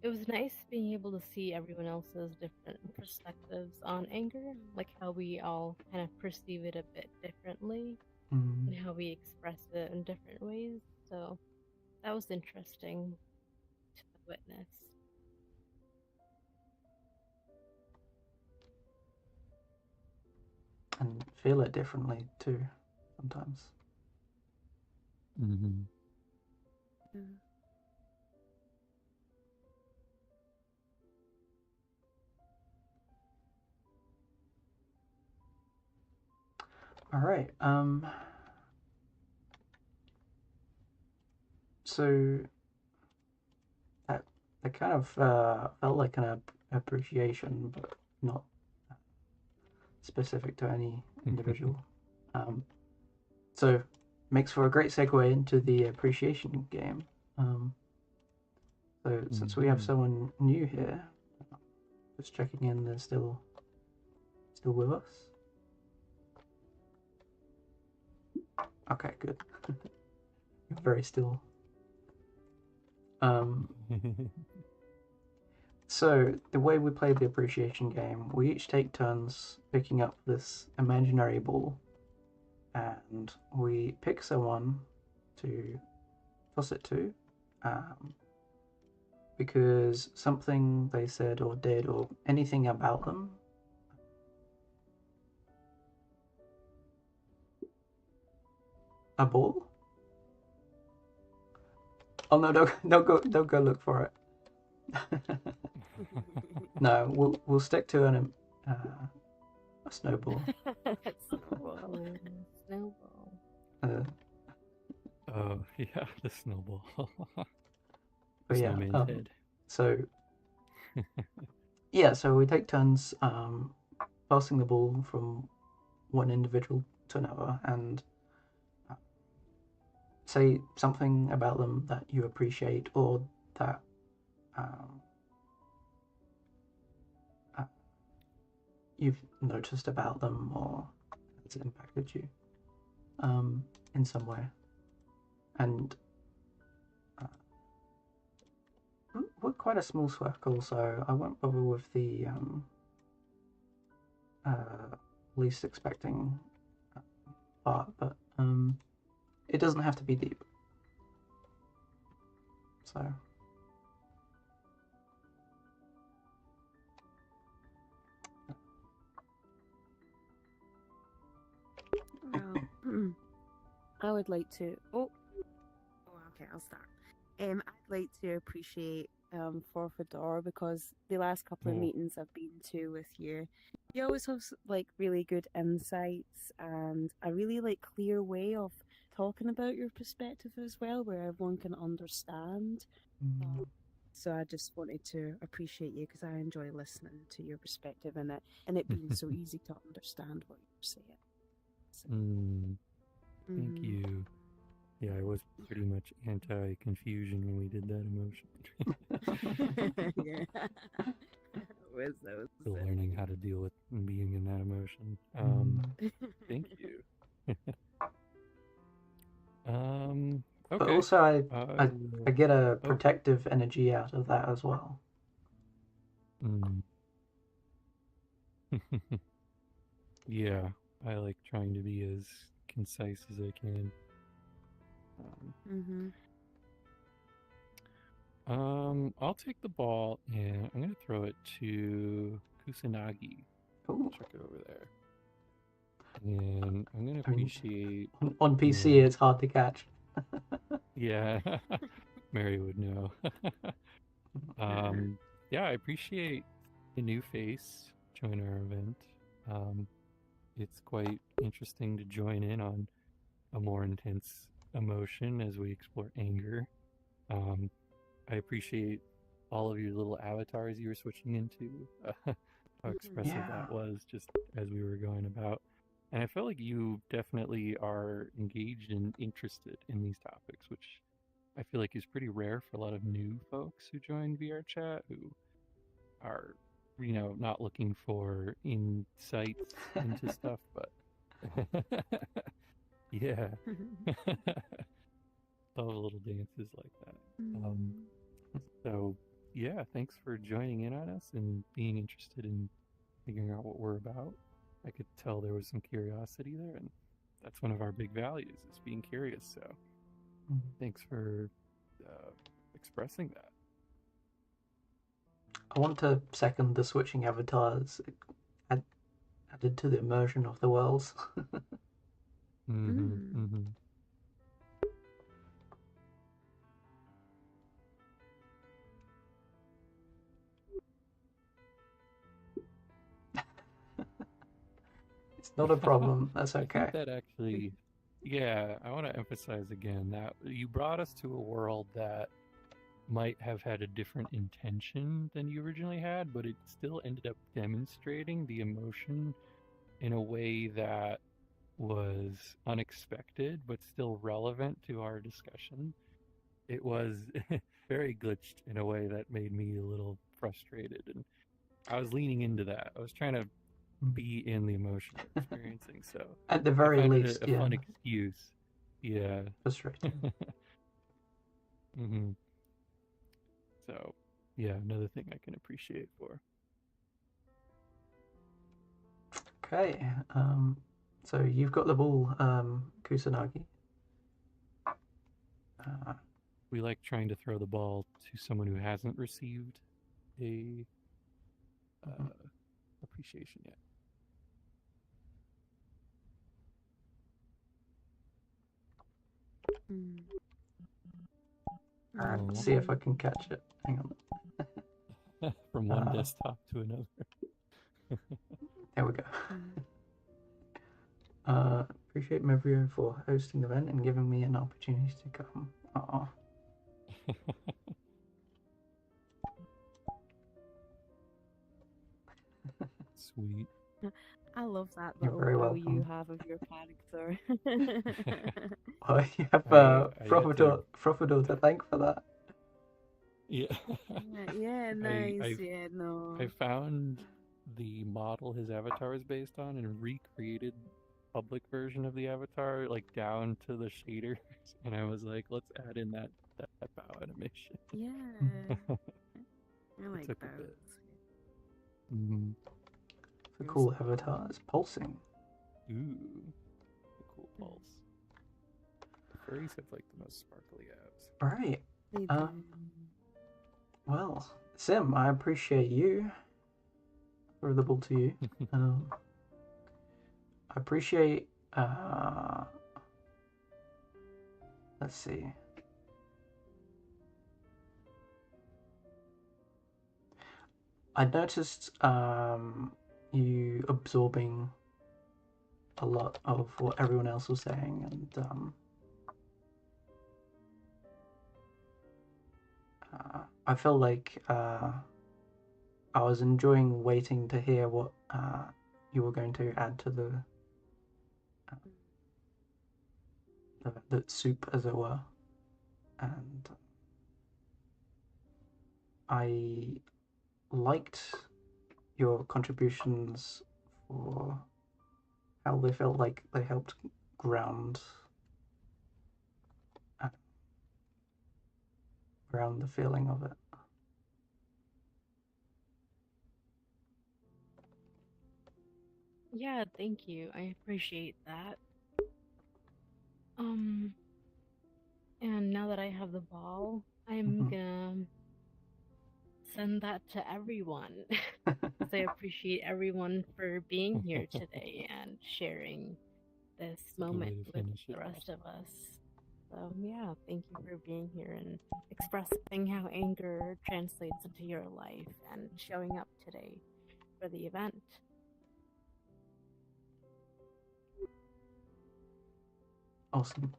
It was nice being able to see everyone else's different perspectives on anger, like how we all kind of perceive it a bit differently, and how we express it in different ways. So that was interesting to witness. And feel it differently too, sometimes. All right. So that kind of felt like an appreciation, but not specific to any individual. So makes for a great segue into the appreciation game. So since we have someone new here, just checking in, they're still with us. Okay, good. You're very still. So the way we play the appreciation game, we each take turns picking up this imaginary ball, and we pick someone to toss it to, because something they said or did or anything about them a ball. Oh no! Don't go look for it. No, we'll stick to a snowball. Snowball. Oh yeah, the snowball. But yeah, Snowman's head. So yeah, so we take turns passing the ball from one individual to another, and say something about them that you appreciate or that you've noticed about them or it's impacted you in some way. And we're quite a small circle, so I won't bother with the least expecting part, but it doesn't have to be deep. So I would like to. Okay, I'll start. I'd like to appreciate Forfador, because the last couple of meetings I've been to with you, you always have like really good insights and a really like clear way of talking about your perspective as well, where everyone can understand. So I just wanted to appreciate you because I enjoy listening to your perspective and it being so easy to understand what you're saying. So. Thank you. Yeah, I was pretty much anti-confusion when we did that emotion. Yeah. was Still learning how to deal with being in that emotion. Thank you. Okay. But also, I get a protective energy out of that as well. Yeah, I like trying to be as concise as I can. I'll take the ball and I'm gonna throw it to Kusanagi. Check it over there. And I'm gonna appreciate on PC. It's hard to catch. Yeah, Mary would know. Yeah, I appreciate the new face join our event. It's quite interesting to join in on a more intense emotion as we explore anger. I appreciate all of your little avatars you were switching into, how expressive that was just as we were going about. And I feel like you definitely are engaged and interested in these topics, which I feel like is pretty rare for a lot of new folks who join VRChat who are, not looking for insights into stuff, but yeah. Love little dances like that. So yeah, thanks for joining in on us and being interested in figuring out what we're about. I could tell there was some curiosity there, and that's one of our big values, is being curious. So thanks for expressing that. I want to second the switching avatars added to the immersion of the worlds. It's not a problem. That's okay. I think that actually, I want to emphasize again that you brought us to a world that might have had a different intention than you originally had, but it still ended up demonstrating the emotion in a way that was unexpected, but still relevant to our discussion. It was very glitched in a way that made me a little frustrated, and I was leaning into that. I was trying to be in the emotion we're experiencing, so at the very least, a fun excuse. Yeah. Frustrating. So, yeah, another thing I can appreciate for. Okay, so you've got the ball, Kusanagi. We like trying to throw the ball to someone who hasn't received a appreciation yet. Alright, see if I can catch it. Hang on. From one desktop to another. There we go. Appreciate Mevrio for hosting the event and giving me an opportunity to come. Sweet. I love that little bow you have of your character. Oh, you have Frofador to thank for that. Yeah. Yeah, nice. I found the model his avatar is based on and recreated public version of the avatar, like down to the shaders, and I was like, let's add in that bow animation. Yeah. I like that. The cool avatar is pulsing. Ooh, the cool pulse. The furries have like the most sparkly abs. Right. Well, Sim, I appreciate you. Throw the ball to you. I appreciate. Let's see. I noticed you absorbing a lot of what everyone else was saying, and I feel like I was enjoying waiting to hear what you were going to add to the soup, as it were, and I liked your contributions for how they felt like they helped ground the feeling of it. Yeah, thank you. I appreciate that. And now that I have the ball, I'm gonna send that to everyone. Because I appreciate everyone for being here today and sharing this moment with the rest of us. So yeah, thank you for being here and expressing how anger translates into your life and showing up today for the event. Awesome.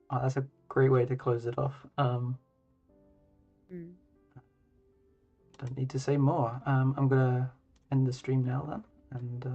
Oh, that's a great way to close it off. Don't need to say more. I'm gonna end the stream now then, and